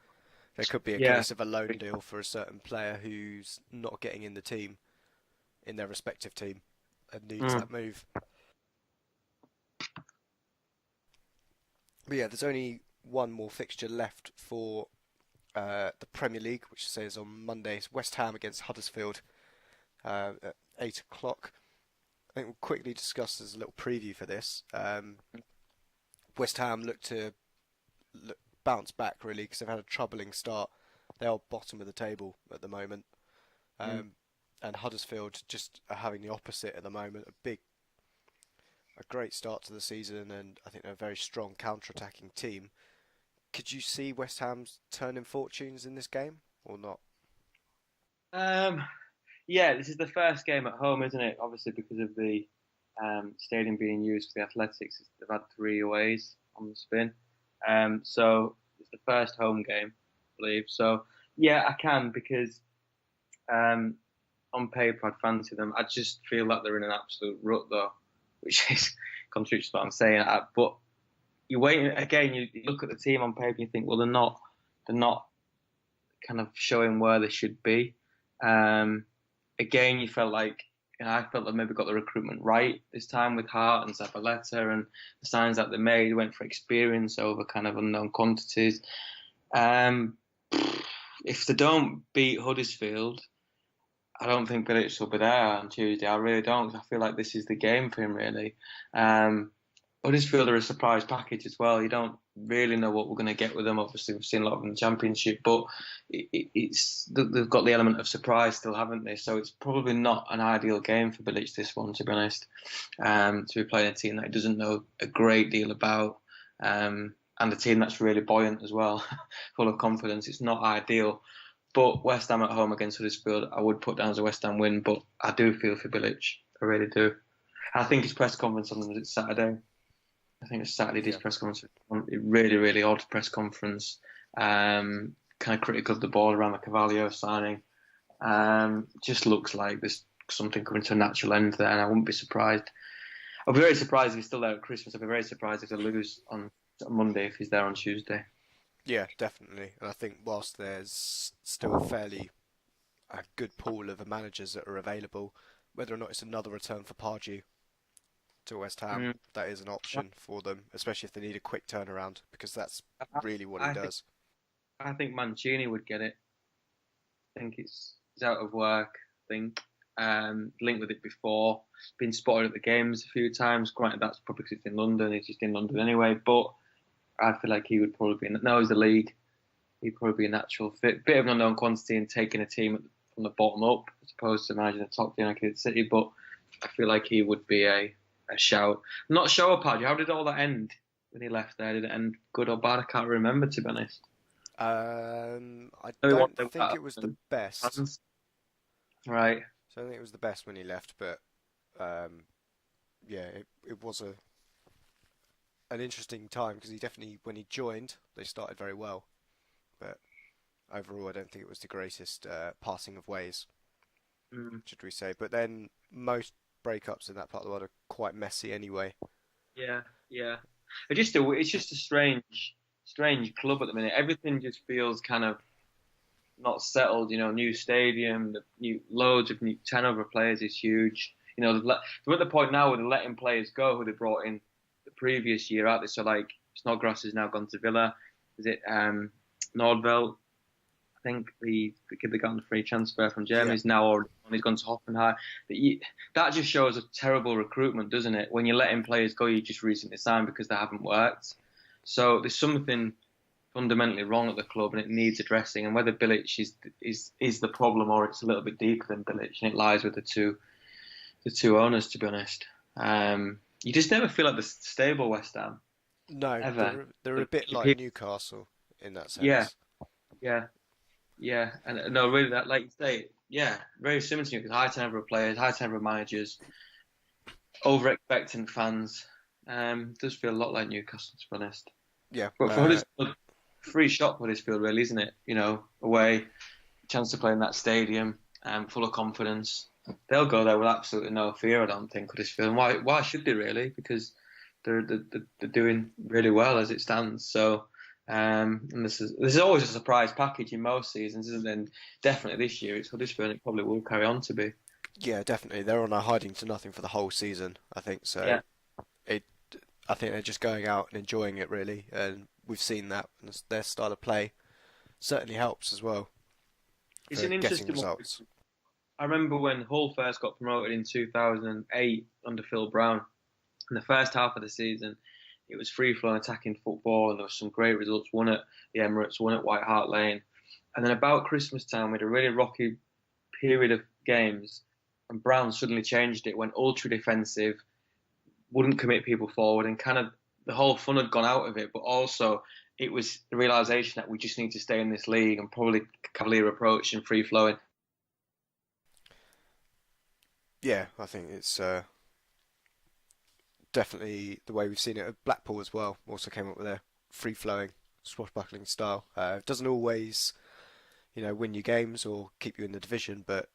There could be a Yeah. case of a loan deal for a certain player who's not getting in the team, in their respective team, and needs Mm. that move. But yeah, there's only one more fixture left for the Premier League, which says on Monday it's West Ham against Huddersfield at 8 o'clock. I think we'll quickly discuss as a little preview for this. West Ham look bounce back really because they've had a troubling start. They are bottom of the table at the moment, Mm. and Huddersfield just are having the opposite at the moment. A great start to the season, and I think they're a very strong counter-attacking team. Could you see West Ham's turning fortunes in this game or not? Um, yeah, this is the first game at home, isn't it? Obviously, because of the stadium being used for the Athletics, they've had 3 aways on the spin. So it's the first home game, I believe. So yeah, I can because um, on paper I'd fancy them. I just feel like they're in an absolute rut though, which is contradictory to what I'm saying. But you wait again. You look at the team on paper, and you think, well, they're not kind of showing where they should be. Um, Again, you felt like I felt they maybe got the recruitment right this time with Hart and Zabaleta and the signs that they made went for experience over kind of unknown quantities. Um, if they don't beat Huddersfield, I don't think Bilic will be there on Tuesday. I really don't. I feel like this is the game for him, really. Um, Huddersfield are a surprise package as well. You don't really know what we're going to get with them. Obviously, we've seen a lot of them in the Championship, but they've got the element of surprise still, haven't they? So it's probably not an ideal game for Bilic, this one, to be honest. To be playing a team that he doesn't know a great deal about, and a team that's really buoyant as well, full of confidence. It's not ideal. But West Ham at home against Huddersfield, I would put down as a West Ham win, but I do feel for Bilic. I really do. I think his press conference on them is Saturday. I think it's Saturday, this Yeah. press conference. Really, really odd press conference. Kind of critical of the ball around the Carvalho signing. Just looks like there's something coming to a natural end there, and I wouldn't be surprised. I'd be very surprised if he's still there at Christmas. I'd be very surprised if they lose on Monday if he's there on Tuesday. Yeah, definitely. And I think whilst there's still a good pool of managers that are available, whether or not it's another return for Pardew to West Ham, Mm. that is an option for them, especially if they need a quick turnaround, because that's I, really what he I think does. I think Mancini would get it. I think he's out of work. I think linked with it before. Been spotted at the games a few times. Granted, that's probably because it's in London. He's just in London anyway. But I feel like he would probably be. No, he's the league. He'd probably be a natural fit. Bit of an unknown quantity in taking a team from the bottom up as opposed to managing the top team like United City. But I feel like he would be a shout. I'm not sure about you. How did all that end when he left there? Did it end good or bad? I can't remember, to be honest. I Maybe one don't thing think it was the best. fans. Right. So I don't think it was the best when he left, but yeah, it was a. an interesting time because he definitely, when he joined, they started very well, but overall, I don't think it was the greatest passing of ways, Mm. should we say. But then most breakups in that part of the world are quite messy anyway. Yeah, yeah. It's just a strange club at the minute. Everything just feels kind of not settled. You know, new stadium, the new loads of new turnover of players is huge. You know, they're at the point now where they're letting players go who they brought in the previous year out there. So like Snodgrass has now gone to Villa. Is it Nordveld? I think the kid that got on the free transfer from Germany Yeah, is now already on. He's gone to Hoffenheim. That just shows a terrible recruitment, doesn't it? When you're letting players go you just recently signed because they haven't worked. So there's something fundamentally wrong at the club and it needs addressing. And whether Bilic is the problem or it's a little bit deeper than Bilic and it lies with the two owners, to be honest. You just never feel like the stable West Ham no, ever. they're a bit like Newcastle in that Yeah, sense. yeah. Yeah, and no, really, that like you say, yeah, very similar to you because high turnover of players, high turnover of managers, over expectant fans. Does feel a lot like Newcastle, to be honest. Yeah, But for Huddersfield, free shot for Huddersfield, really, isn't it? You know, away, chance to play in that stadium, full of confidence. They'll go there with absolutely no fear, I don't think, Huddersfield. And why should they really? Because they're doing really well as it stands. So. And this is always a surprise package in most seasons, isn't it? And definitely this year it's Huddersfield, and it probably will carry on to be. yeah, definitely. They're on a hiding to nothing for the whole season, I think. So Yeah, it, I think they're just going out and enjoying it really, and we've seen that. And their style of play certainly helps as well it's for an getting interesting one. results. I remember when Hull first got promoted in 2008 under Phil Brown. In the first half of the season, it was free-flowing attacking football, and there was some great results. Won at the Emirates, won at White Hart Lane, and then about Christmas time, we had a really rocky period of games, and Brown suddenly changed it, went ultra defensive, wouldn't commit people forward, and kind of the whole fun had gone out of it. But also, it was the realization that we just need to stay in this league and probably cavalier approach and free-flowing. Yeah, I think it's definitely the way we've seen it at Blackpool as well. Also came up with a free-flowing, swashbuckling style. Doesn't always, win you games or keep you in the division, but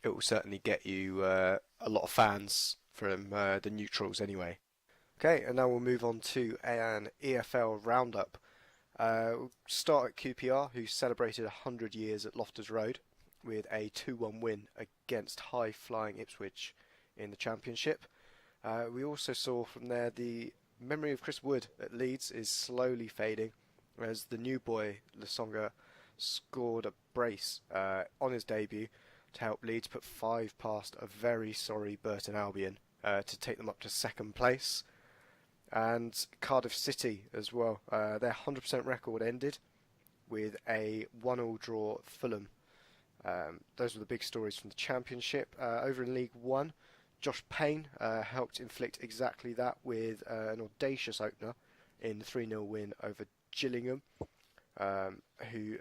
it will certainly get you a lot of fans from the neutrals anyway. Okay, and now we'll move on to an EFL roundup. We'll start at QPR, who celebrated 100 years at Loftus Road with a 2-1 win against high-flying Ipswich in the Championship. We also saw from there the memory of Chris Wood at Leeds is slowly fading as the new boy, Lasonga, scored a brace on his debut to help Leeds put 5 past a very sorry Burton Albion to take them up to second place. And Cardiff City as well. Their 100% record ended with a 1-1 draw at Fulham. Those were the big stories from the Championship. Over in League One, Josh Payne helped inflict exactly that with an audacious opener in the 3-0 win over Gillingham, who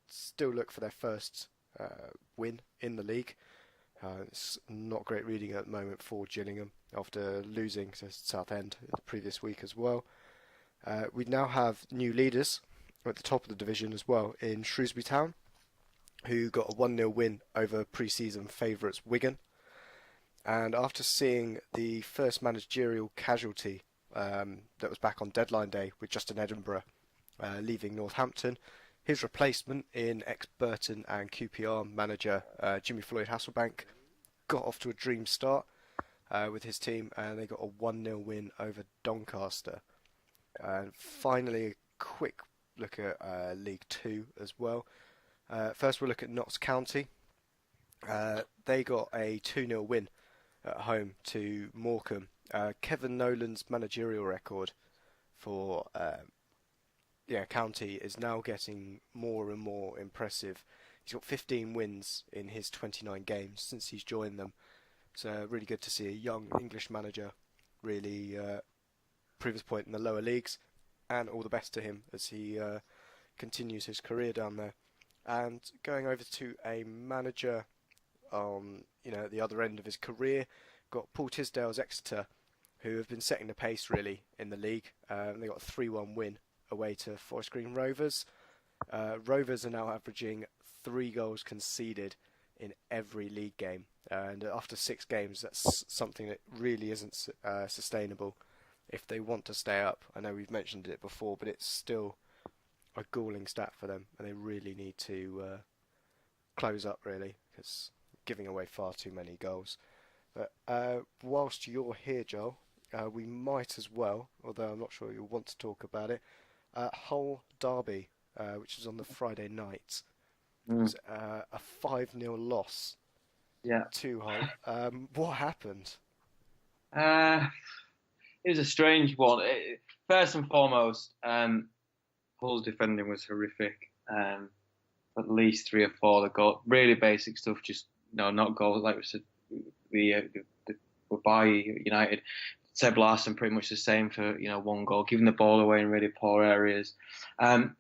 still look for their first win in the league. It's not great reading at the moment for Gillingham after losing to Southend the previous week as well. We now have new leaders at the top of the division as well in Shrewsbury Town, who got a 1-0 win over pre-season favourites Wigan. And after seeing the first managerial casualty that was back on deadline day with Justin Edinburgh leaving Northampton, his replacement in ex-Burton and QPR manager Jimmy Floyd Hasselbank got off to a dream start with his team, and they got a 1-0 win over Doncaster. And finally, a quick look at League Two as well. First, we'll look at Notts County. They got a 2-0 win at home to Morecambe. Kevin Nolan's managerial record for County is now getting more and more impressive. He's got 15 wins in his 29 games since he's joined them. It's really good to see a young English manager really prove his point in the lower leagues, and all the best to him as he continues his career down there. And going over to a manager on at the other end of his career, got Paul Tisdale's Exeter, who have been setting the pace really in the league. They got a 3-1 win away to Forest Green Rovers. Rovers are now averaging 3 goals conceded in every league game, and after 6 games, that's something that really isn't sustainable if they want to stay up. I know we've mentioned it before, but it's still a galling stat for them, and they really need to close up really, because giving away far too many goals. But whilst you're here, Joel, we might as well, although I'm not sure you'll want to talk about it, Hull Derby, which was on the Friday night. It was a 5-0 loss to Hull. What happened? It was a strange one. First and foremost, Hull's defending was horrific. At least 3 or 4 that got really basic stuff, just not goals like we said. Were by United. Seb Larsson pretty much the same for 1 goal, giving the ball away in really poor areas. I'm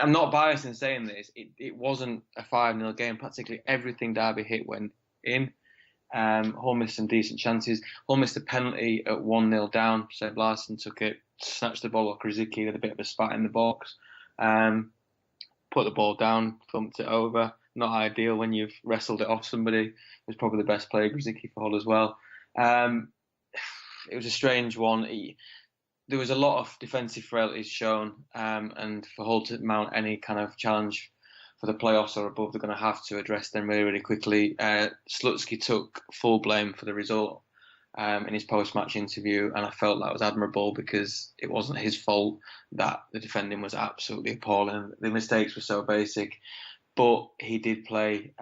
not biased in saying this. It wasn't a 5-0 game. Practically everything Derby hit went in. Hull missed some decent chances. Hull missed a penalty at 1-0 down. Seb Larsson took it, snatched the ball off Krasicki with a bit of a spat in the box. Put the ball down, thumped it over. Not ideal when you've wrestled it off somebody. It was probably the best player, Krasicki, for Hull as well. It was a strange one. There was a lot of defensive frailties shown, and for Hull to mount any kind of challenge for the playoffs or above, they're going to have to address them really, really quickly. Slutsky took full blame for the result in his post-match interview, and I felt that was admirable because it wasn't his fault that the defending was absolutely appalling. The mistakes were so basic, but he did play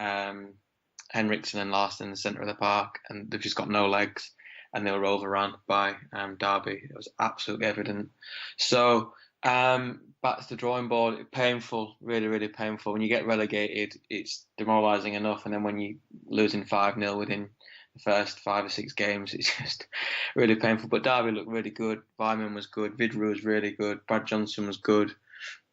Henriksen and Larsson in the centre of the park, and they've just got no legs, and they were overrun by Derby. It was absolutely evident. So back to the drawing board. Painful, really, really painful. When you get relegated, it's demoralising enough, and then when you're losing 5-0 within the first 5 or 6 games, it's just really painful. But Derby looked really good. Vyman was good. Vidra was really good. Brad Johnson was good.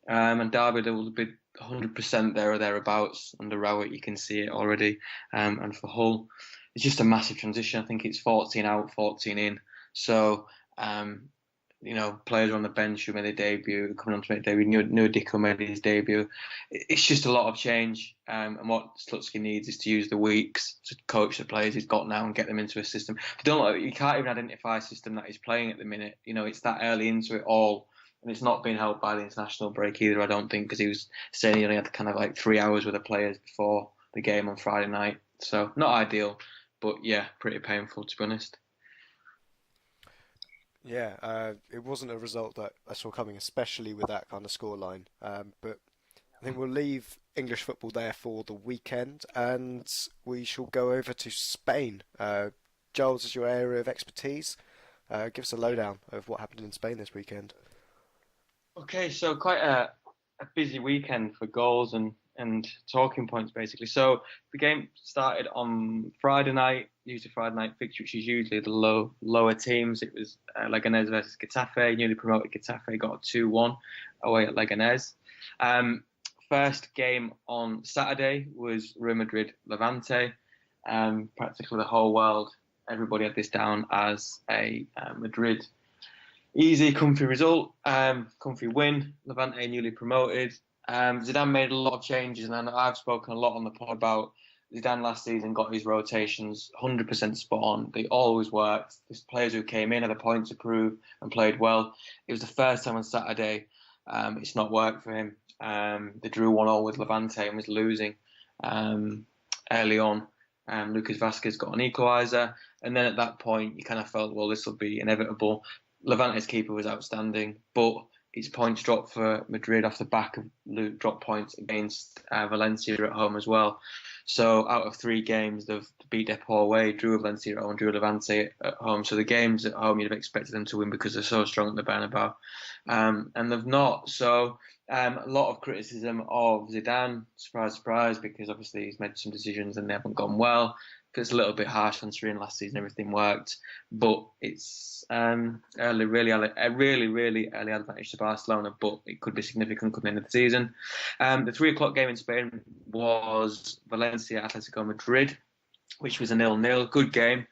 And Derby, there will be 100% there or thereabouts. Under Rowett, you can see it already. And for Hull, it's just a massive transition. I think it's 14 out, 14 in. So, players on the bench who made their debut, coming on to make their debut. Dicko made his debut. It's just a lot of change. And what Slutsky needs is to use the weeks to coach the players he's got now and get them into a system. You can't even identify a system that he's playing at the minute. It's that early into it all. And it's not been helped by the international break either, I don't think, because he was saying he only had kind of like 3 hours with the players before the game on Friday night. So not ideal, but yeah, pretty painful to be honest. Yeah, it wasn't a result that I saw coming, especially with that kind of scoreline. But I think we'll leave English football there for the weekend, and we shall go over to Spain. Giles, is your area of expertise? Give us a lowdown of what happened in Spain this weekend. Okay, so quite a busy weekend for goals and talking points, basically. So the game started on Friday night, usually Friday night fixture, which is usually the lower teams. It was Leganés versus Getafe. Newly promoted Getafe got a 2-1 away at Leganés. First game on Saturday was Real Madrid Levante. Practically the whole world, everybody had this down as a Madrid easy, comfy result, comfy win. Levante newly promoted. Zidane made a lot of changes, and I've spoken a lot on the pod about Zidane last season got his rotations 100% spot on. They always worked. There's players who came in had a point to prove and played well. It was the first time on Saturday it's not worked for him. They drew 1-1 with Levante and was losing early on. Lucas Vazquez got an equaliser, and then at that point you kind of felt, well, this will be inevitable. Levante's keeper was outstanding, but his points dropped for Madrid off the back of drop points against Valencia at home as well. So out of 3 games, they've beat Depor away, drew Valencia at home, drew Levante at home. So the games at home, you'd have expected them to win because they're so strong at the Bernabeu. And they've not. So a lot of criticism of Zidane, surprise, surprise, because obviously he's made some decisions and they haven't gone well. It's a little bit harsh considering last season everything worked, but it's really early advantage to Barcelona, but it could be significant coming into the season. The 3 o'clock game in Spain was Valencia Atletico Madrid, which was a 0-0. Good game.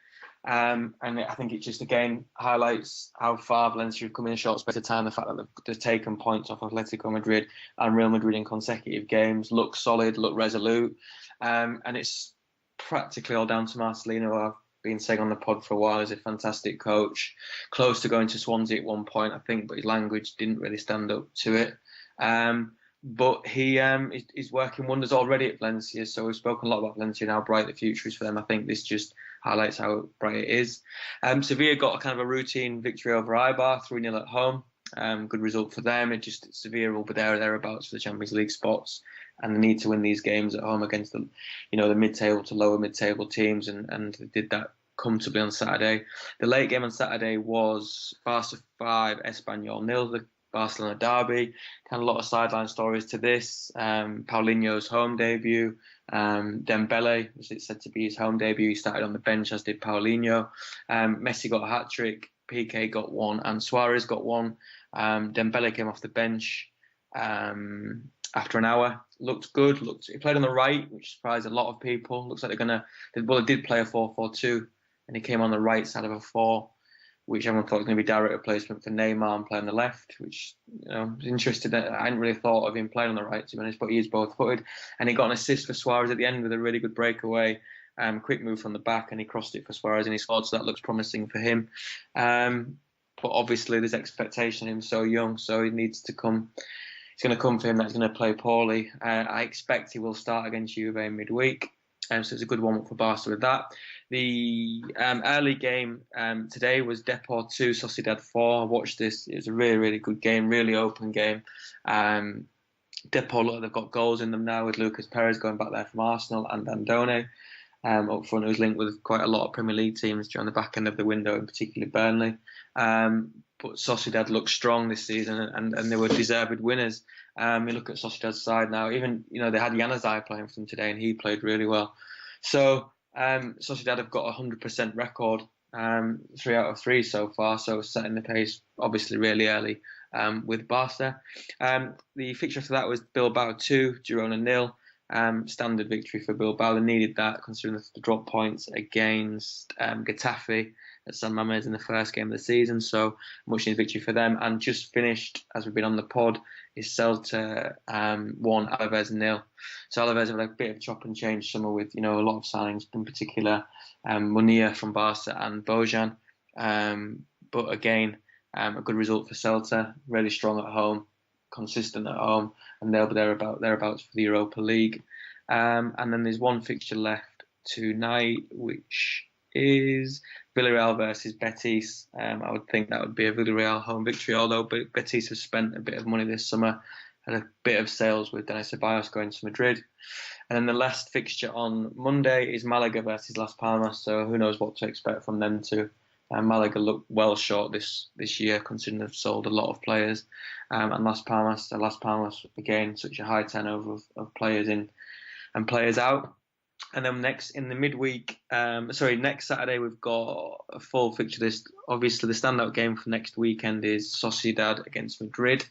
And I think it just again highlights how far Valencia have come in a short space of time. The fact that they've taken points off Atletico Madrid and Real Madrid in consecutive games, look solid, look resolute, and it's practically all down to Marcelino, who I've been saying on the pod for a while is a fantastic coach, close to going to Swansea at one point, I think, but his language didn't really stand up to it. But he's working wonders already at Valencia. So we've spoken a lot about Valencia and how bright the future is for them. I think this just highlights how bright it is. Sevilla got a kind of a routine victory over Eibar, 3-0 at home. Good result for them. Sevilla will be there or thereabouts for the Champions League spots, and they need to win these games at home against the mid-table to lower mid-table teams, and they did that comfortably on Saturday. The late game on Saturday was Barca 5, Espanyol 0, the Barcelona derby. Kind of a lot of sideline stories to this. Paulinho's home debut. Dembele was it said to be his home debut. He started on the bench, as did Paulinho. Messi got a hat-trick. Piqué got one, and Suarez got one. Dembele came off the bench after an hour. Looked good. He played on the right, which surprised a lot of people. Looks like they're gonna. Well, they did play a 4-4-2, and he came on the right side of a 4, which everyone thought was going to be direct replacement for Neymar and playing on the left, which I was interested in. I hadn't really thought of him playing on the right, to be honest, but he is both-footed. And he got an assist for Suarez at the end with a really good breakaway, quick move from the back, and he crossed it for Suarez and he scored, so that looks promising for him. But obviously there's expectation of him so young, so he needs to come. It's going to come for him that he's going to play poorly. I expect he will start against Juve midweek. So it's a good warm-up for Barca with that. The early game today was Depor 2, Sociedad 4. I watched this. It was a really, really good game, really open game. Depor, they've got goals in them now with Lucas Perez going back there from Arsenal and Andone up front, who's linked with quite a lot of Premier League teams during the back end of the window, in particular Burnley. But Sociedad looked strong this season, and they were deserved winners. You look at Sociedad's side now. Even they had Januzaj playing for them today, and he played really well. So Sociedad have got a 100% record, 3 out of 3 so far. So setting the pace, obviously, really early with Barca. The fixture for that was Bilbao 2, Girona 0. Standard victory for Bilbao. They needed that, considering the drop points against Getafe at San Mamés in the first game of the season. So much needed victory for them. And just finished, as we've been on the pod, is Celta 1, Alaves 0. So Alaves have had a bit of chop and change summer with a lot of signings, in particular Munir from Barca and Bojan. But again, a good result for Celta. Really strong at home, consistent at home, and they'll be thereabouts for the Europa League. And then there's one fixture left tonight, which is Villarreal versus Betis. I would think that would be a Villarreal home victory, although Betis has spent a bit of money this summer, had a bit of sales with Denis Ceballos going to Madrid. And then the last fixture on Monday is Malaga versus Las Palmas, so who knows what to expect from them too. Malaga look well short this year, considering they've sold a lot of players. And Las Palmas, again, such a high turnover of players in and players out. And then next Saturday we've got a full fixture list. Obviously, the standout game for next weekend is Sociedad against Madrid.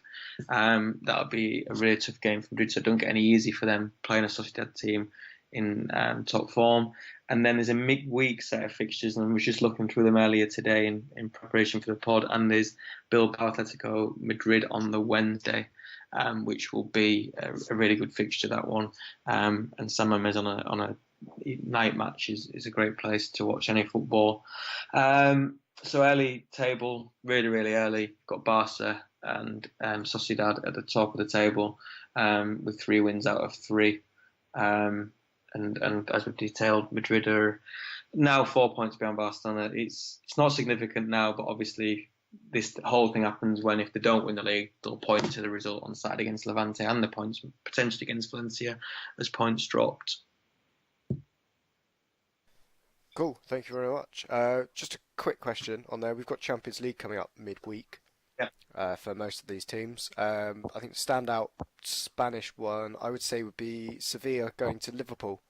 That'll be a really tough game for Madrid, so don't get any easy for them playing a Sociedad team in top form. And then there's a midweek set of fixtures, and I was just looking through them earlier today in preparation for the pod. And there's Bilbao Atletico Madrid on the Wednesday, which will be a really good fixture, that one. And San Mamés on a night match is a great place to watch any football. So early table, really, really early. Got Barca and Sociedad at the top of the table with 3 wins out of 3. And as we've detailed, Madrid are now 4 points behind Barcelona. It's not significant now, but obviously this whole thing happens when, if they don't win the league, they'll point to the result on Saturday against Levante and the points potentially against Valencia as points dropped. Cool, thank you very much. Just a quick question on there. We've got Champions League coming up midweek. For most of these teams. I think the standout Spanish one, I would say, would be Sevilla going to Liverpool.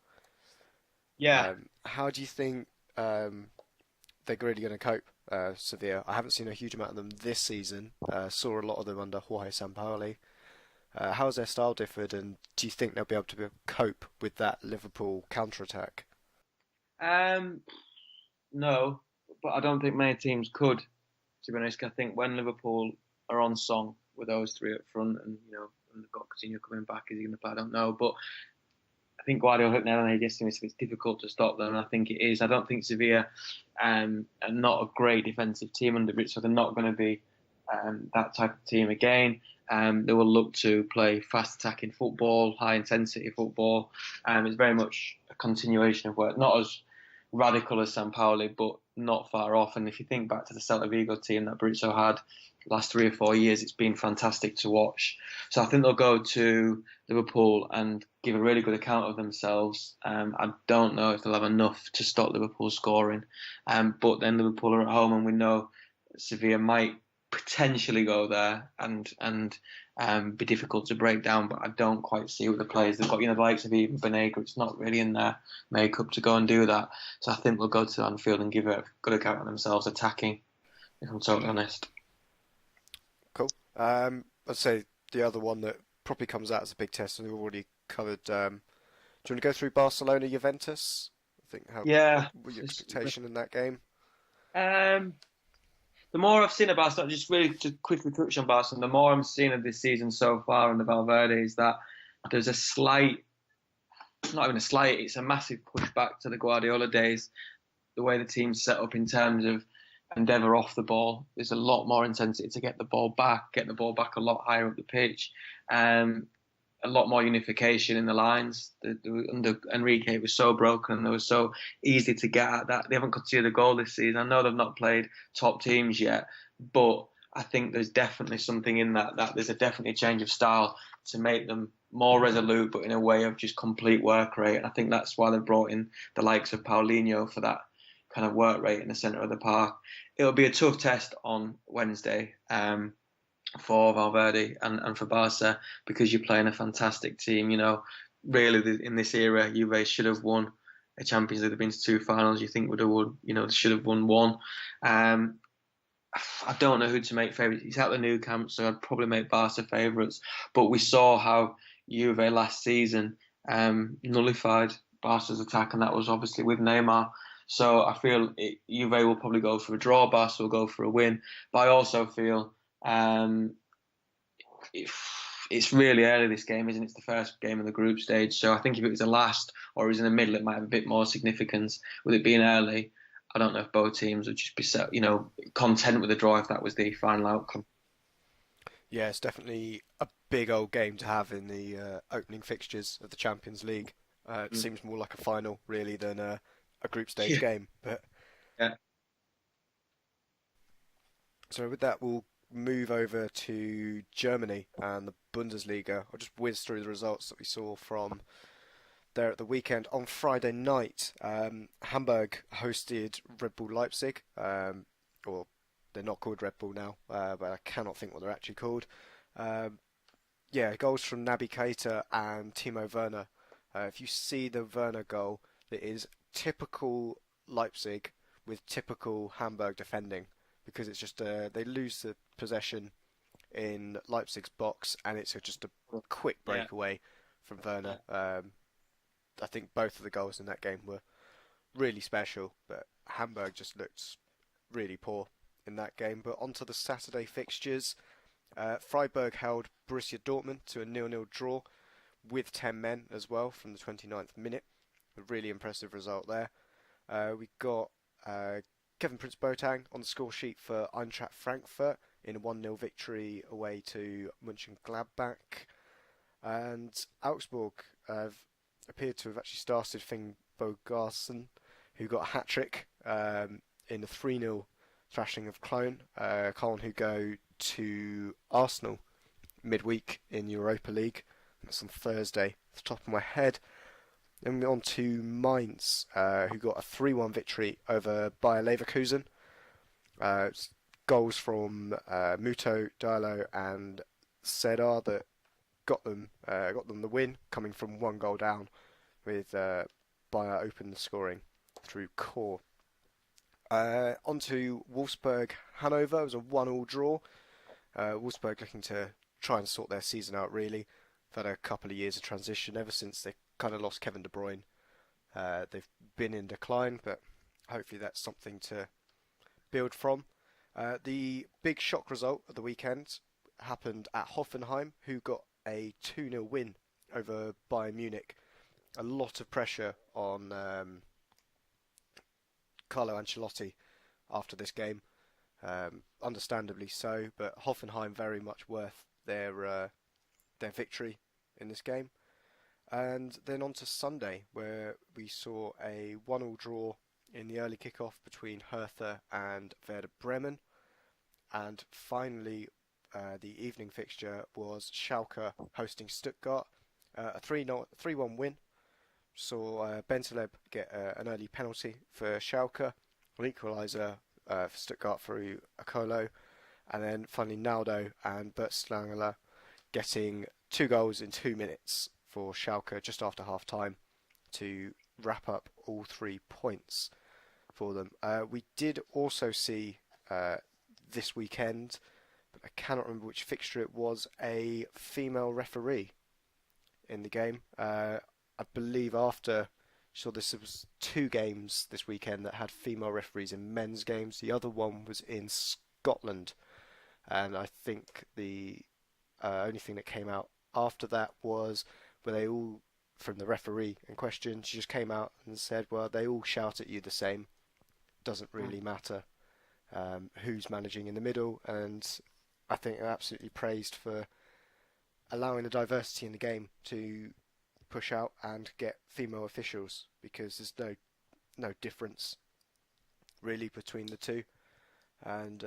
Yeah. How do you think they're really going to cope, Sevilla? I haven't seen a huge amount of them this season. Saw a lot of them under Jorge Sampaoli. How has their style differed, and do you think they'll be able to cope with that Liverpool counter-attack? No. but I don't think many teams could. To be honest, I think when Liverpool are on song with those three up front, and and they've got Coutinho coming back, is he going to play? I don't know, but I think Guardiola hit nail on the head yesterday. So it's difficult to stop them, and I think it is. I don't think Sevilla are not a great defensive team under Brit, so they're not going to be that type of team again. They will look to play fast attacking football, high intensity football. It's very much a continuation of work, not as radical as Sampaoli, but not far off. And if you think back to the Celta Vigo team that Brizzo had last 3 or 4 years, it's been fantastic to watch. So I think they'll go to Liverpool and give a really good account of themselves. I don't know if they'll have enough to stop Liverpool scoring. But then Liverpool are at home, and we know Sevilla might potentially go there and be difficult to break down, but I don't quite see what the players they've got. The likes of even Banega, it's not really in their makeup to go and do that. So I think they'll go to Anfield and give a good account of themselves attacking, if I'm totally honest. Cool. I'd say the other one that probably comes out as a big test, and we've already covered. Do you want to go through Barcelona Juventus? I think what your expectation in that game? The more I've seen of Barcelona, just really to quickly touch on Barcelona, the more I'm seeing of this season so far in the Valverde is that there's a slight, not even a slight, it's a massive pushback to the Guardiola days. The way the team's set up in terms of endeavour off the ball, there's a lot more intensity to get the ball back a lot higher up the pitch. A lot more unification in the lines. Under Enrique, it was so broken and they were so easy to get at that. They haven't conceded a goal this season. I know they've not played top teams yet, but I think there's definitely something in that there's definitely a change of style to make them more resolute, but in a way of just complete work rate. And I think that's why they've brought in the likes of Paulinho for that kind of work rate in the centre of the park. It'll be a tough test on Wednesday. For Valverde and for Barca, because you're playing a fantastic team. Really in this era, Juve should have won a Champions League. They've been to 2 finals. You think would have won? They should have won 1. I don't know who to make favourites. He's out the new camp, so I'd probably make Barca favourites. But we saw how Juve last season nullified Barca's attack, and that was obviously with Neymar. So I feel Juve will probably go for a draw. Barca will go for a win. But I also feel it's really early, this game, isn't it? It's the first game of the group stage. So I think if it was the last or it was in the middle, it might have a bit more significance. With it being early, I don't know if both teams would just be content with the draw if that was the final outcome. Yeah, it's definitely a big old game to have in the opening fixtures of the Champions League. It seems more like a final, really, than a group stage game. But yeah. So with that, we'll move over to Germany and the Bundesliga. I'll just whiz through the results that we saw from there at the weekend. On Friday night, Hamburg hosted Red Bull Leipzig, or they're not called Red Bull now, but I cannot think what they're actually called. Goals from Naby Keita and Timo Werner. If you see the Werner goal, it is typical Leipzig with typical Hamburg defending, because it's just they lose the possession in Leipzig's box, and it's just a quick breakaway from Werner. I think both of the goals in that game were really special, but Hamburg just looked really poor in that game. But onto the Saturday fixtures. Freiburg held Borussia Dortmund to a 0-0 draw with 10 men as well from the 29th minute. A really impressive result there. We got Kevin Prince Boateng on the score sheet for Eintracht Frankfurt in a 1-0 victory away to Mönchengladbach. And Augsburg appeared to have actually started Finn Bogason, who got a hat-trick in a 3-0 thrashing of Cologne. Cologne, who go to Arsenal midweek in Europa League. That's on Thursday, off the top of my head. Then we're on to Mainz, who got a 3-1 victory over Bayer Leverkusen. Goals from Muto, Diallo and Sedar that got them the win, coming from 1 goal down, with Bayer open the scoring through Core. On to Wolfsburg Hanover. It was a 1-1 draw. Wolfsburg looking to try and sort their season out, really. They've had a couple of years of transition ever since they kind of lost Kevin De Bruyne. They've been in decline, but hopefully that's something to build from. The big shock result of the weekend happened at Hoffenheim, who got a 2-0 win over Bayern Munich. A lot of pressure on Carlo Ancelotti after this game, understandably so, but Hoffenheim very much worth their victory in this game. And then on to Sunday, where we saw a 1-1 draw in the early kickoff between Hertha and Werder Bremen. And finally, the evening fixture was Schalke hosting Stuttgart. A 3-1 win. Saw Bentaleb get an early penalty for Schalke, an equaliser for Stuttgart through Akolo, and then finally Naldo and Bert Slangler getting 2 goals in 2 minutes for Schalke just after half time to wrap up all 3 points for them. We did also see this weekend, but I cannot remember which fixture it was, a female referee in the game. I believe after this was 2 games this weekend that had female referees in men's games. The other one was in Scotland, and I think the only thing that came out after that was where they all, from the referee in question, she just came out and said, well, they all shout at you the same. Doesn't really matter who's managing in the middle, and I think they're absolutely praised for allowing the diversity in the game to push out and get female officials, because there's no difference really between the two, and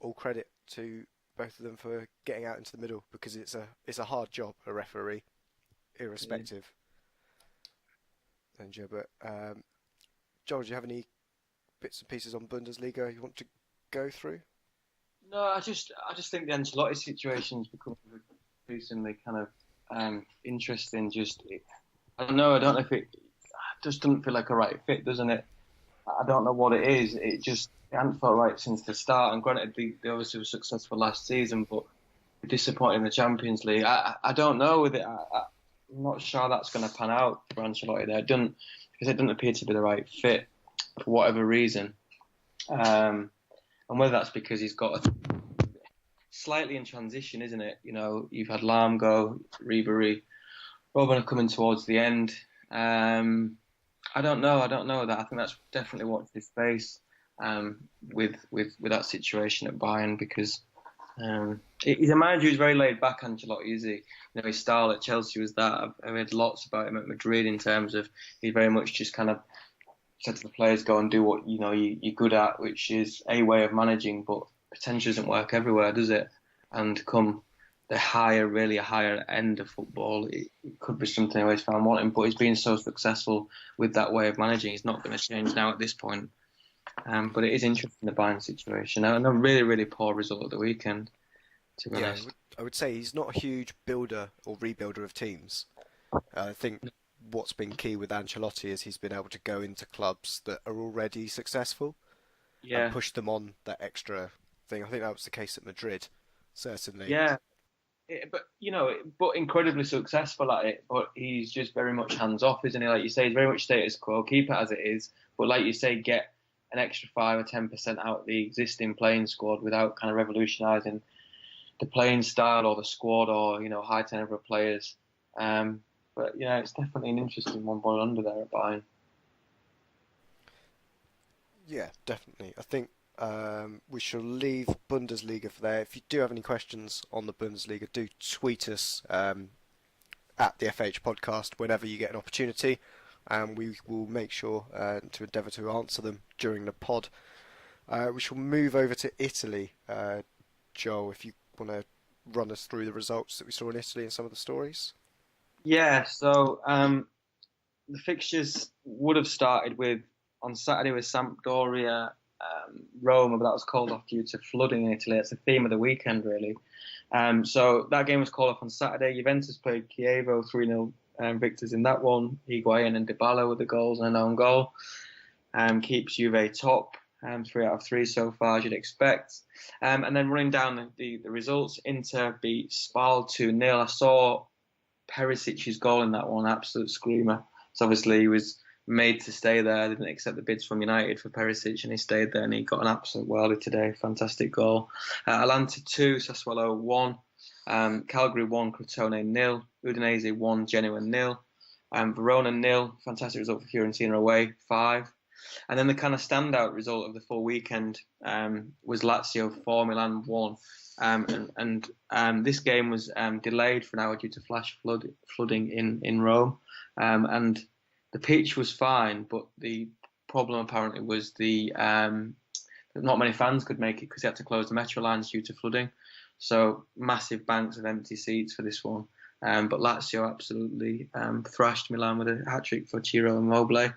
all credit to both of them for getting out into the middle, because it's a hard job, a referee, irrespective. And but Joel, do you have any bits and pieces on Bundesliga you want to go through? No, I just think the Ancelotti situation's become increasingly kind of interesting. I don't know if it just doesn't feel like a right fit, doesn't it? I don't know what it is. It hasn't felt right since the start. And granted, they obviously were successful last season, but disappointing in the Champions League. I don't know with it. I'm not sure that's going to pan out for Ancelotti there. Because it doesn't appear to be the right fit for whatever reason. And whether that's because he's got slightly in transition, isn't it? You know, you've had Lahm go, Ribery, Robben are coming towards the end. I don't know that. I think that's definitely watched his space with that situation at Bayern, because he's a manager who's very laid back, Ancelotti, is he? You know, his style at Chelsea was that. I've heard lots about him at Madrid in terms of he's very much just kind of said to the players, go and do what you're good at, which is a way of managing, but potential doesn't work everywhere, does it? And come the higher end of football, it could be something I always found wanting, but he's been so successful with that way of managing, he's not going to change now at this point. But it is interesting, the Bayern situation, and a really, really poor result at the weekend, to be honest. I would say he's not a huge builder or rebuilder of teams. I think what's been key with Ancelotti is he's been able to go into clubs that are already successful and push them on that extra thing. I think that was the case at Madrid, certainly. Yeah, but incredibly successful at it. But he's just very much hands off, isn't he? Like you say, he's very much status quo. Keep it as it is, but like you say, get an extra 5 or 10% out of the existing playing squad without kind of revolutionising the playing style or the squad or high turnover of players. But yeah, it's definitely an interesting one boiled under there at Bayern. Yeah, definitely. I think we shall leave Bundesliga for there. If you do have any questions on the Bundesliga, do tweet us at the FH podcast whenever you get an opportunity, and we will make sure to endeavour to answer them during the pod. We shall move over to Italy. Joel, if you want to run us through the results that we saw in Italy and some of the stories. Yeah, so the fixtures would have started on Saturday with Sampdoria, Roma, but that was called off due to flooding in Italy. It's the theme of the weekend, really. So that game was called off on Saturday. Juventus played Chievo, 3-0 victors in that one. Higuain and Dybala with the goals and an own goal. Keeps Juve top, 3 out of 3 so far, as you'd expect. And then running down the results, Inter beat Spal 2-0. I saw Perisic's goal in that one, absolute screamer. So obviously he was made to stay there. They didn't accept the bids from United for Perisic, and he stayed there, and he got an absolute worldie today. Fantastic goal. Atalanta 2, Sassuolo 1. Calgary 1, Crotone 0. Udinese 1, Genoa 0. Verona 0. Fantastic result for Fiorentina away, 5. And then the kind of standout result of the full weekend was Lazio 4, Milan 1. This game was delayed for an hour due to flash flooding in Rome. And the pitch was fine, but the problem apparently was not many fans could make it because they had to close the metro lines due to flooding. So massive banks of empty seats for this one. But Lazio absolutely thrashed Milan with a hat-trick for Ciro Immobile.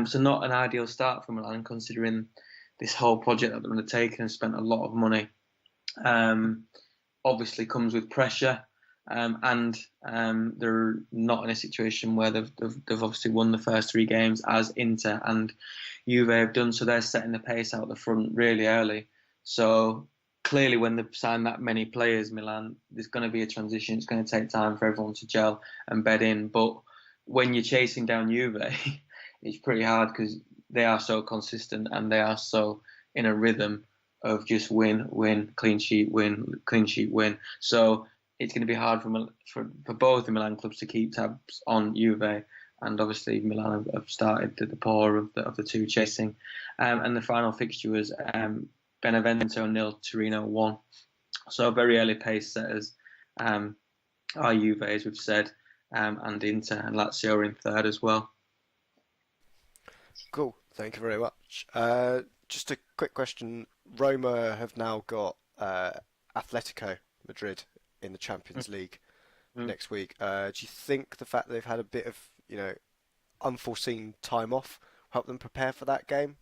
So not an ideal start for Milan, considering this whole project that they're undertaking and spent a lot of money. Obviously comes with pressure, and they're not in a situation where they've obviously won the first 3 games as Inter and Juve have done. So they're setting the pace out the front really early. So clearly, when they've signed that many players, Milan, there's going to be a transition. It's going to take time for everyone to gel and bed in. But when you're chasing down Juve, it's pretty hard because they are so consistent and they are so in a rhythm of just win, clean sheet, win, clean sheet, win. So it's going to be hard for both the Milan clubs to keep tabs on Juve. And obviously, Milan have started the pour of the two chasing. And the final fixture was Benevento 0, Torino 1. So very early pace setters are Juve, as we've said, and Inter and Lazio are in third as well. Cool, thank you very much. Just a quick question. Roma have now got Atletico Madrid in the Champions League next week. Do you think the fact that they've had a bit of, unforeseen time off help them prepare for that game?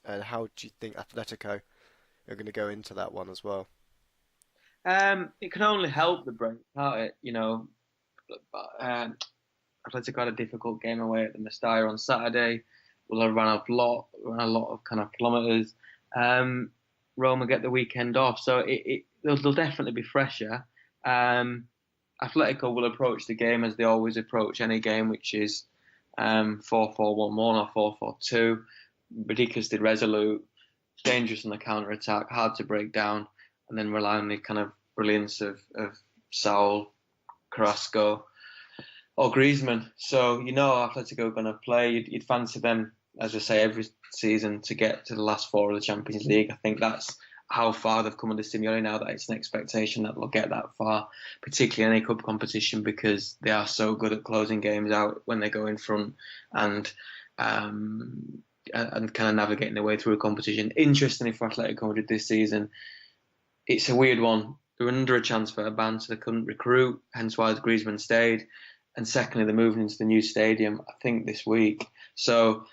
And how do you think Atletico are going to go into that one as well? It can only help the break, can't it? Atletico had a difficult game away at the Mestalla on Saturday. Will have run a lot of kind of kilometres. Roma get the weekend off, so they'll definitely be fresher. Atletico will approach the game as they always approach any game, which is 4-4-1-1 or 4-4-2. Ridiculously resolute, dangerous on the counter attack, hard to break down, and then rely on the kind of brilliance of Saul, Carrasco, or Griezmann. So Atletico are going to play. You'd fancy them, as I say, every season to get to the last 4 of the Champions League. I think that's how far they've come under Simeone now, that it's an expectation that they'll get that far, particularly in any cup competition, because they are so good at closing games out when they go in front and kind of navigating their way through a competition. Interestingly for Atletico Madrid this season, it's a weird one. They're under a transfer ban, so they couldn't recruit, hence why Griezmann stayed. And secondly, they're moving into the new stadium, I think, this week. So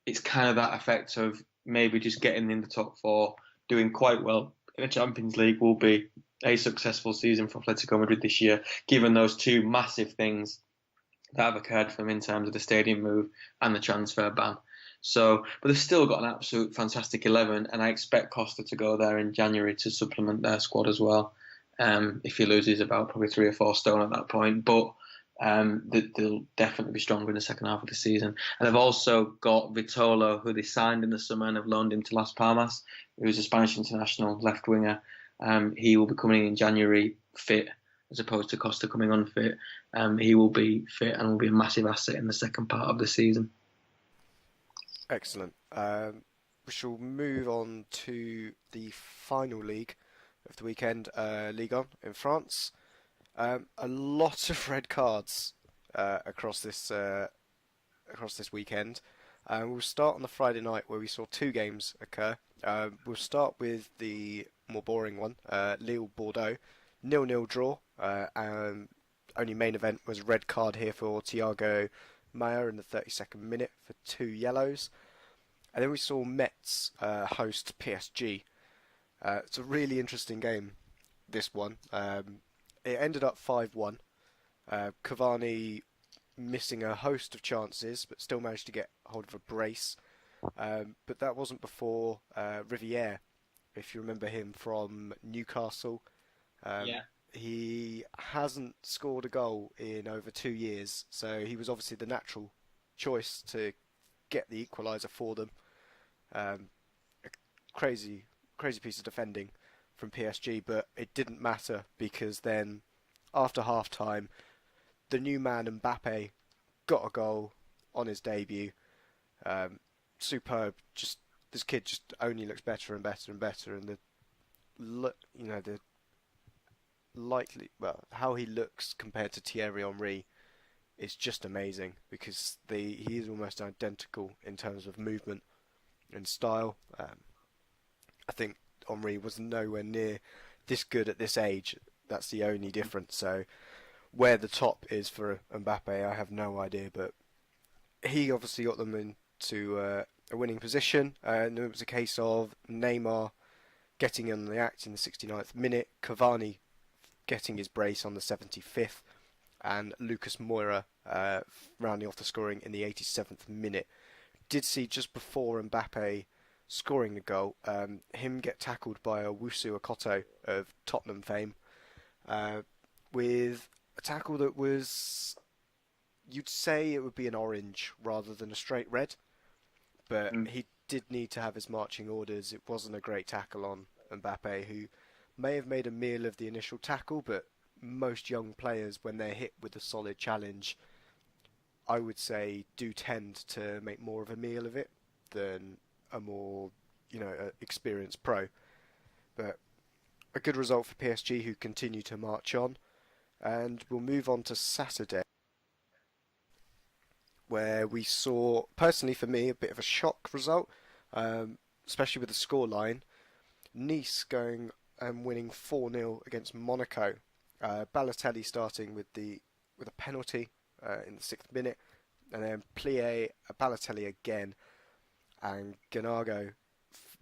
it's kind of that effect of maybe just getting in the top 4, doing quite well in the Champions League will be a successful season for Atletico Madrid this year, given those 2 massive things that have occurred for them in terms of the stadium move and the transfer ban. So, but they've still got an absolute fantastic 11, and I expect Costa to go there in January to supplement their squad as well. If he loses about probably 3 or 4 stone at that point, but they'll definitely be stronger in the second half of the season. And they've also got Vitolo, who they signed in the summer and have loaned him to Las Palmas, who's a Spanish international left winger. He will be coming in January fit, as opposed to Costa coming unfit. He will be fit and will be a massive asset in the second part of the season. Excellent. We shall move on to the final league of the weekend, Ligue 1 in France. A lot of red cards across this weekend. We'll start on the Friday night where we saw 2 games occur. We'll start with the more boring one, Lille-Bordeaux, 0-0 draw. Only main event was a red card here for Thiago Mayer in the 32nd minute for 2 yellows. And then we saw Metz host PSG. It's a really interesting game, this one. It ended up 5-1. Cavani missing a host of chances, but still managed to get hold of a brace. But that wasn't before Riviere, if you remember him from Newcastle. Yeah. He hasn't scored a goal in over 2 years, so he was obviously the natural choice to get the equaliser for them. Um, a crazy, crazy piece of defending from PSG, but it didn't matter because then after half time, the new man Mbappe got a goal on his debut. Um, Superb. Just this kid just only looks better and better and better, and the likely how he looks compared to Thierry Henry is just amazing because he is almost identical in terms of movement and style. I think Henry was nowhere near this good at this age. That's the only difference. So where the top is for Mbappe, I have no idea, but he obviously got them into a winning position, and it was a case of Neymar getting in the act in the 69th minute, Cavani getting his brace on the 75th, and Lucas Moura rounding off the scoring in the 87th minute. Did see just before Mbappe scoring the goal, him get tackled by a Wusu Akoto of Tottenham fame, with a tackle that was, you'd say it would be an orange rather than a straight red, but he did need to have his marching orders. It wasn't a great tackle on Mbappe, who may have made a meal of the initial tackle, but most young players, when they're hit with a solid challenge, I would say do tend to make more of a meal of it than a more, experienced pro. But a good result for PSG, who continue to march on. And we'll move on to Saturday, where we saw, personally for me, a bit of a shock result, especially with the scoreline. Nice going and winning 4-0 against Monaco. Balotelli starting with a penalty in the 6th minute, and then Plie, Balotelli again, and Ganago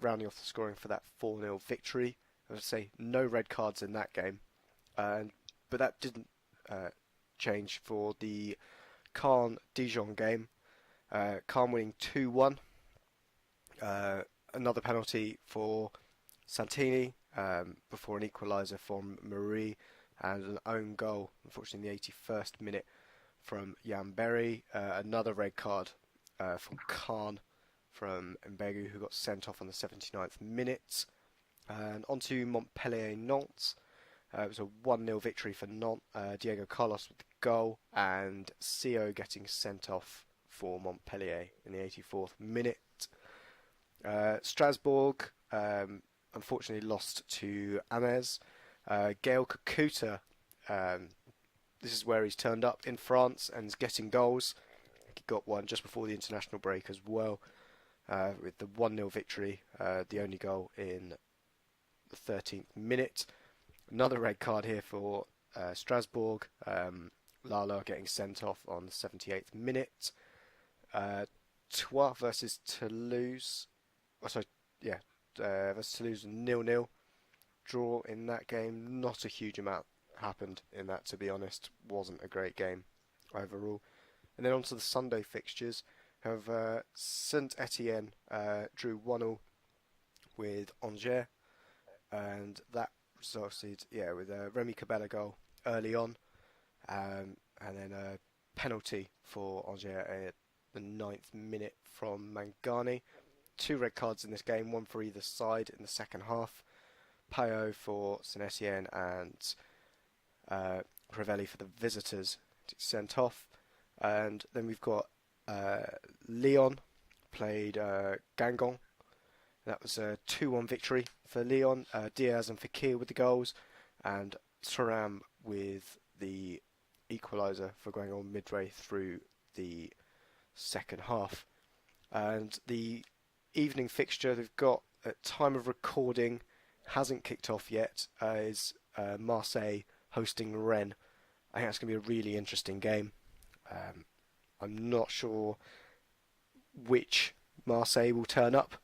rounding off the scoring for that 4-0 victory. I would say no red cards in that game, but that didn't change for the Caen-Dijon game. Caen winning 2-1. Another penalty for Santini before an equaliser from Marie, and an own goal, unfortunately in the 81st minute, from Jan Berry. Another red card from Caen from Mbegu, who got sent off on the 79th minute. And on to Montpellier-Nantes. It was a 1-0 victory for Nantes. Diego Carlos with the goal, and CO getting sent off for Montpellier in the 84th minute. Strasbourg unfortunately lost to Ames. Gael Kakuta, this is where he's turned up in France and is getting goals. He got one just before the international break as well, with the 1-0 victory, the only goal in the 13th minute. Another red card here for Strasbourg. Lala getting sent off on the 78th minute. Troyes versus Toulouse. Versus Toulouse 0-0. Draw in that game. Not a huge amount happened in that, to be honest. Wasn't a great game overall. And then on to the Sunday fixtures. Have Saint Etienne drew 1-1 with Angers, and that resulted with a Remy Cabella goal early on, and then a penalty for Angers at the 9th minute from Mangani. 2 red cards in this game, one for either side in the second half. Payot for Saint Etienne and Crivelli for the visitors sent off. And then we've got Lyon played Guingamp. That was a 2-1 victory for Lyon. Diaz and Fekir with the goals, and Thuram with the equaliser for going on midway through the second half. And the evening fixture they've got at time of recording hasn't kicked off yet, is Marseille hosting Rennes. I think that's going to be a really interesting game. I'm not sure which Marseille will turn up,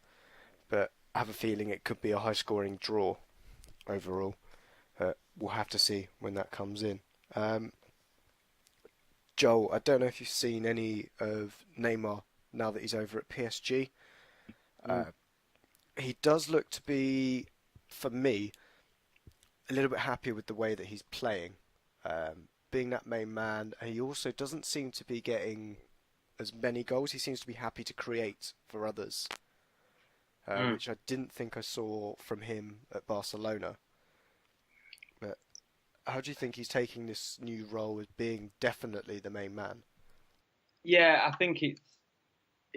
but I have a feeling it could be a high-scoring draw overall. We'll have to see when that comes in. Joel, I don't know if you've seen any of Neymar now that he's over at PSG. He does look to be, for me, a little bit happier with the way that he's playing. Being that main man, he also doesn't seem to be getting as many goals. He seems to be happy to create for others, Mm. which I didn't think I saw from him at Barcelona. But how do you think he's taking this new role as being definitely the main man? Yeah, I think it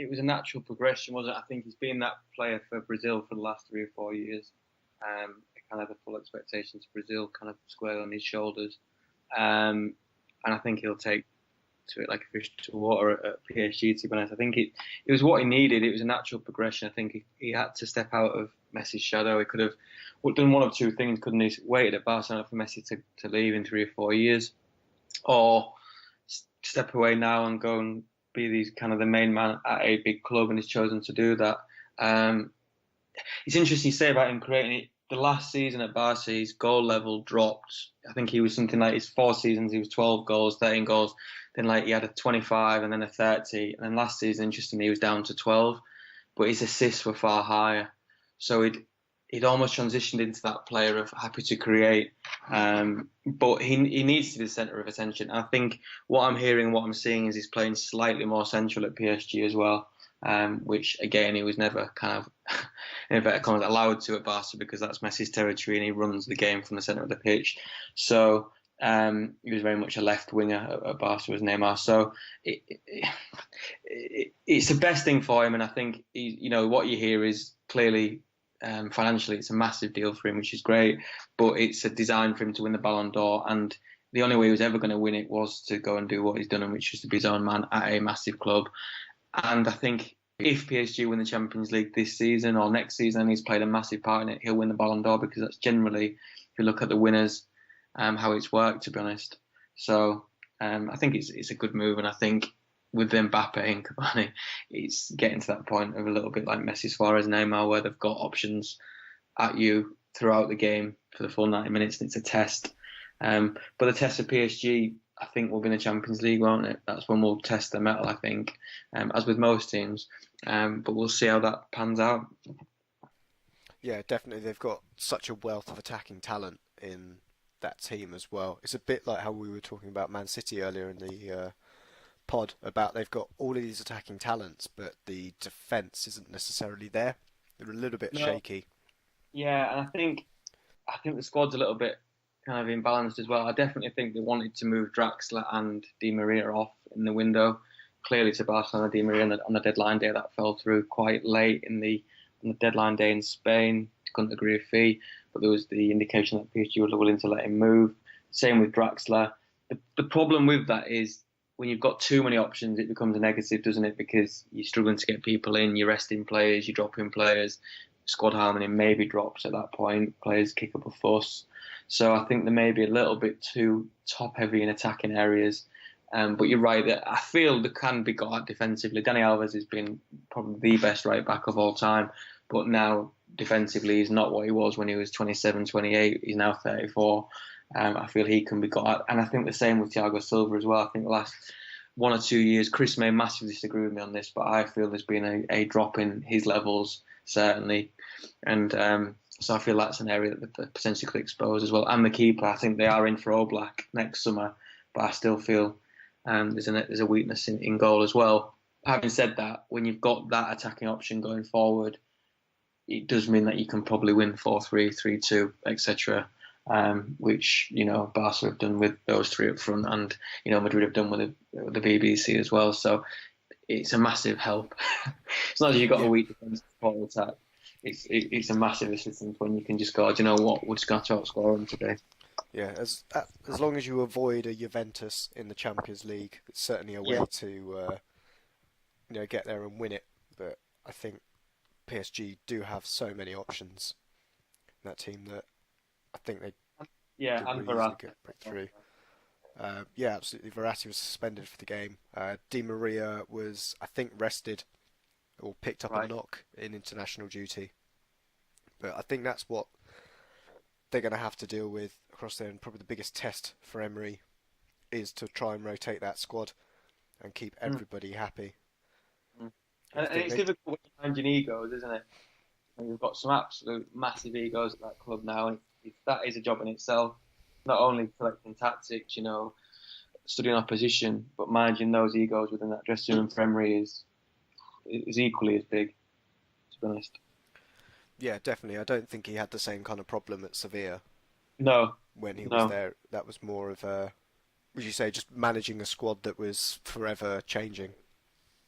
was a natural progression, wasn't it? I think he's been that player for Brazil for the last 3 or 4 years. Kind of the full expectations of Brazil kind of square on his shoulders. And I think he'll take to it like a fish to water at PSG, to be honest. I think it was what he needed. It was a natural progression. I think he had to step out of Messi's shadow. He could have done one of two things, couldn't he? Waited at Barcelona for Messi to leave in 3 or 4 years, or step away now and go and be these kind of the main man at a big club, and he's chosen to do that. It's interesting you say about him creating it. The last season at Barca, his goal level dropped. I think he was something like his 4 seasons, he was 12 goals, 13 goals. Then like he had a 25 and then a 30. And then last season, interestingly, he was down to 12. But his assists were far higher. So he'd almost transitioned into that player of happy to create. But he needs to be the centre of attention. I think what I'm hearing, what I'm seeing is he's playing slightly more central at PSG as well. Which again he was never kind of in inverted commas allowed to at Barca, because that's Messi's territory and he runs the game from the centre of the pitch. So he was very much a left winger at Barca as Neymar. So it's the best thing for him, and I think what you hear is clearly financially it's a massive deal for him, which is great. But it's a design for him to win the Ballon d'Or, and the only way he was ever going to win it was to go and do what he's done, which is to be his own man at a massive club. And I think if PSG win the Champions League this season or next season, and he's played a massive part in it, he'll win the Ballon d'Or, because that's generally, if you look at the winners, how it's worked, to be honest. So I think it's a good move, and I think with Mbappe and Cavani, it's getting to that point of a little bit like Messi, Suarez, Neymar, where they've got options at you throughout the game for the full 90 minutes, and it's a test. But the test of PSG, I think, will be in the Champions League, won't it? That's when we'll test their mettle, I think, as with most teams. But we'll see how that pans out. Yeah, definitely. They've got such a wealth of attacking talent in that team as well. It's a bit like how we were talking about Man City earlier in the pod, about they've got all of these attacking talents, but the defence isn't necessarily there. They're a little bit shaky. Yeah, and I think the squad's a little bit kind of imbalanced as well. I definitely think they wanted to move Draxler and Di Maria off in the window. Clearly to Barcelona, Di Maria on the deadline day, that fell through quite late on the deadline day in Spain. Couldn't agree a fee, but there was the indication that PSG were willing to let him move. Same with Draxler. The problem with that is when you've got too many options, it becomes a negative, doesn't it? Because you're struggling to get people in, you're resting players, you're dropping players. Squad harmony maybe drops at that point. Players kick up a fuss. So I think they may be a little bit too top-heavy in attacking areas. But you're right, that I feel they can be got at defensively. Dani Alves has been probably the best right-back of all time. But now, defensively, he's not what he was when he was 27, 28. He's now 34. I feel he can be got at. And I think the same with Thiago Silva as well. I think the last 1 or 2 years, Chris may massively disagree with me on this, but I feel there's been a drop in his levels, certainly. And so I feel that's an area that they potentially could expose as well. And the keeper, I think they are in for Oblak next summer, but I still feel there's a weakness in goal as well. Having said that, when you've got that attacking option going forward, it does mean that you can probably win 4-3, 3-2, etc. Which Barca have done with those three up front, and Madrid have done with the BBC as well. So it's a massive help. It's not that you've got a weak defence to attack. It's a massive assistance when you can just go, do you know what, we're just going to outscore them today. Yeah, as long as you avoid a Juventus in the Champions League, it's certainly a way to get there and win it. But I think PSG do have so many options in that team that I think they and really easily get break through. Yeah, absolutely. Verratti was suspended for the game. Di Maria was, I think, rested or picked up a knock in international duty. But I think that's what they're going to have to deal with across there, and probably the biggest test for Emery is to try and rotate that squad and keep everybody happy. And it's difficult when you're managing egos, isn't it? And you've got some absolute massive egos at that club now, and that is a job in itself. Not only selecting tactics, studying opposition, but managing those egos within that dressing room for Emery is equally as big, to be honest. Yeah, definitely. I don't think he had the same kind of problem at Sevilla No, when he was no, there. That was more of a, would you say, just managing a squad that was forever changing.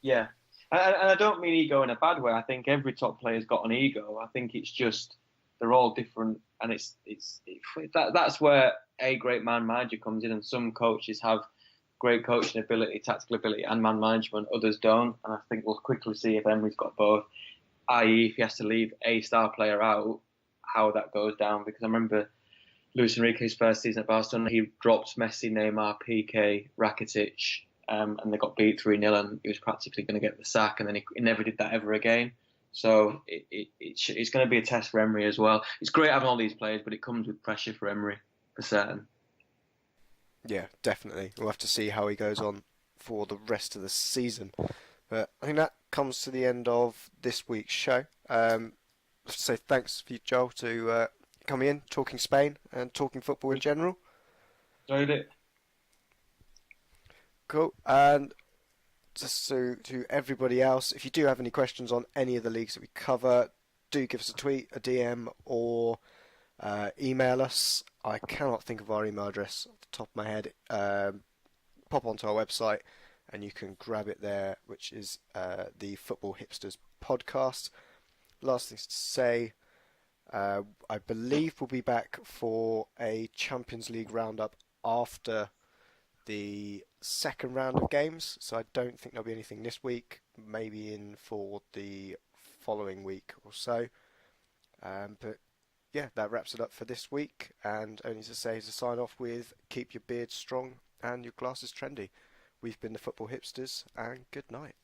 yeah. And I don't mean ego in a bad way. I think every top player's got an ego. I think it's just they're all different, and that's where a great man manager comes in. And some coaches have great coaching ability, tactical ability, and man management. Others don't, and I think we'll quickly see if Emery's got both. I.e., if he has to leave a star player out, how that goes down. Because I remember Luis Enrique's first season at Barcelona, he dropped Messi, Neymar, PK, Rakitic, and they got beat 3-0, and he was practically going to get the sack, and then he never did that ever again. So it's going to be a test for Emery as well. It's great having all these players, but it comes with pressure for Emery, for certain. Yeah, definitely. We'll have to see how he goes on for the rest of the season. But I think that comes to the end of this week's show. So thanks for you, Joel, to coming in, talking Spain and talking football in general. Enjoyed it. Cool. And just to everybody else, if you do have any questions on any of the leagues that we cover, do give us a tweet, a DM, or email us. I cannot think of our email address off the top of my head. Pop onto our website and you can grab it there, which is the Football Hipsters podcast. Last things to say, I believe we'll be back for a Champions League roundup after the second round of games, so I don't think there'll be anything this week, maybe in for the following week or so. But yeah, that wraps it up for this week, and only to say to sign off with keep your beard strong and your glasses trendy. We've been the Football Hipsters, and good night.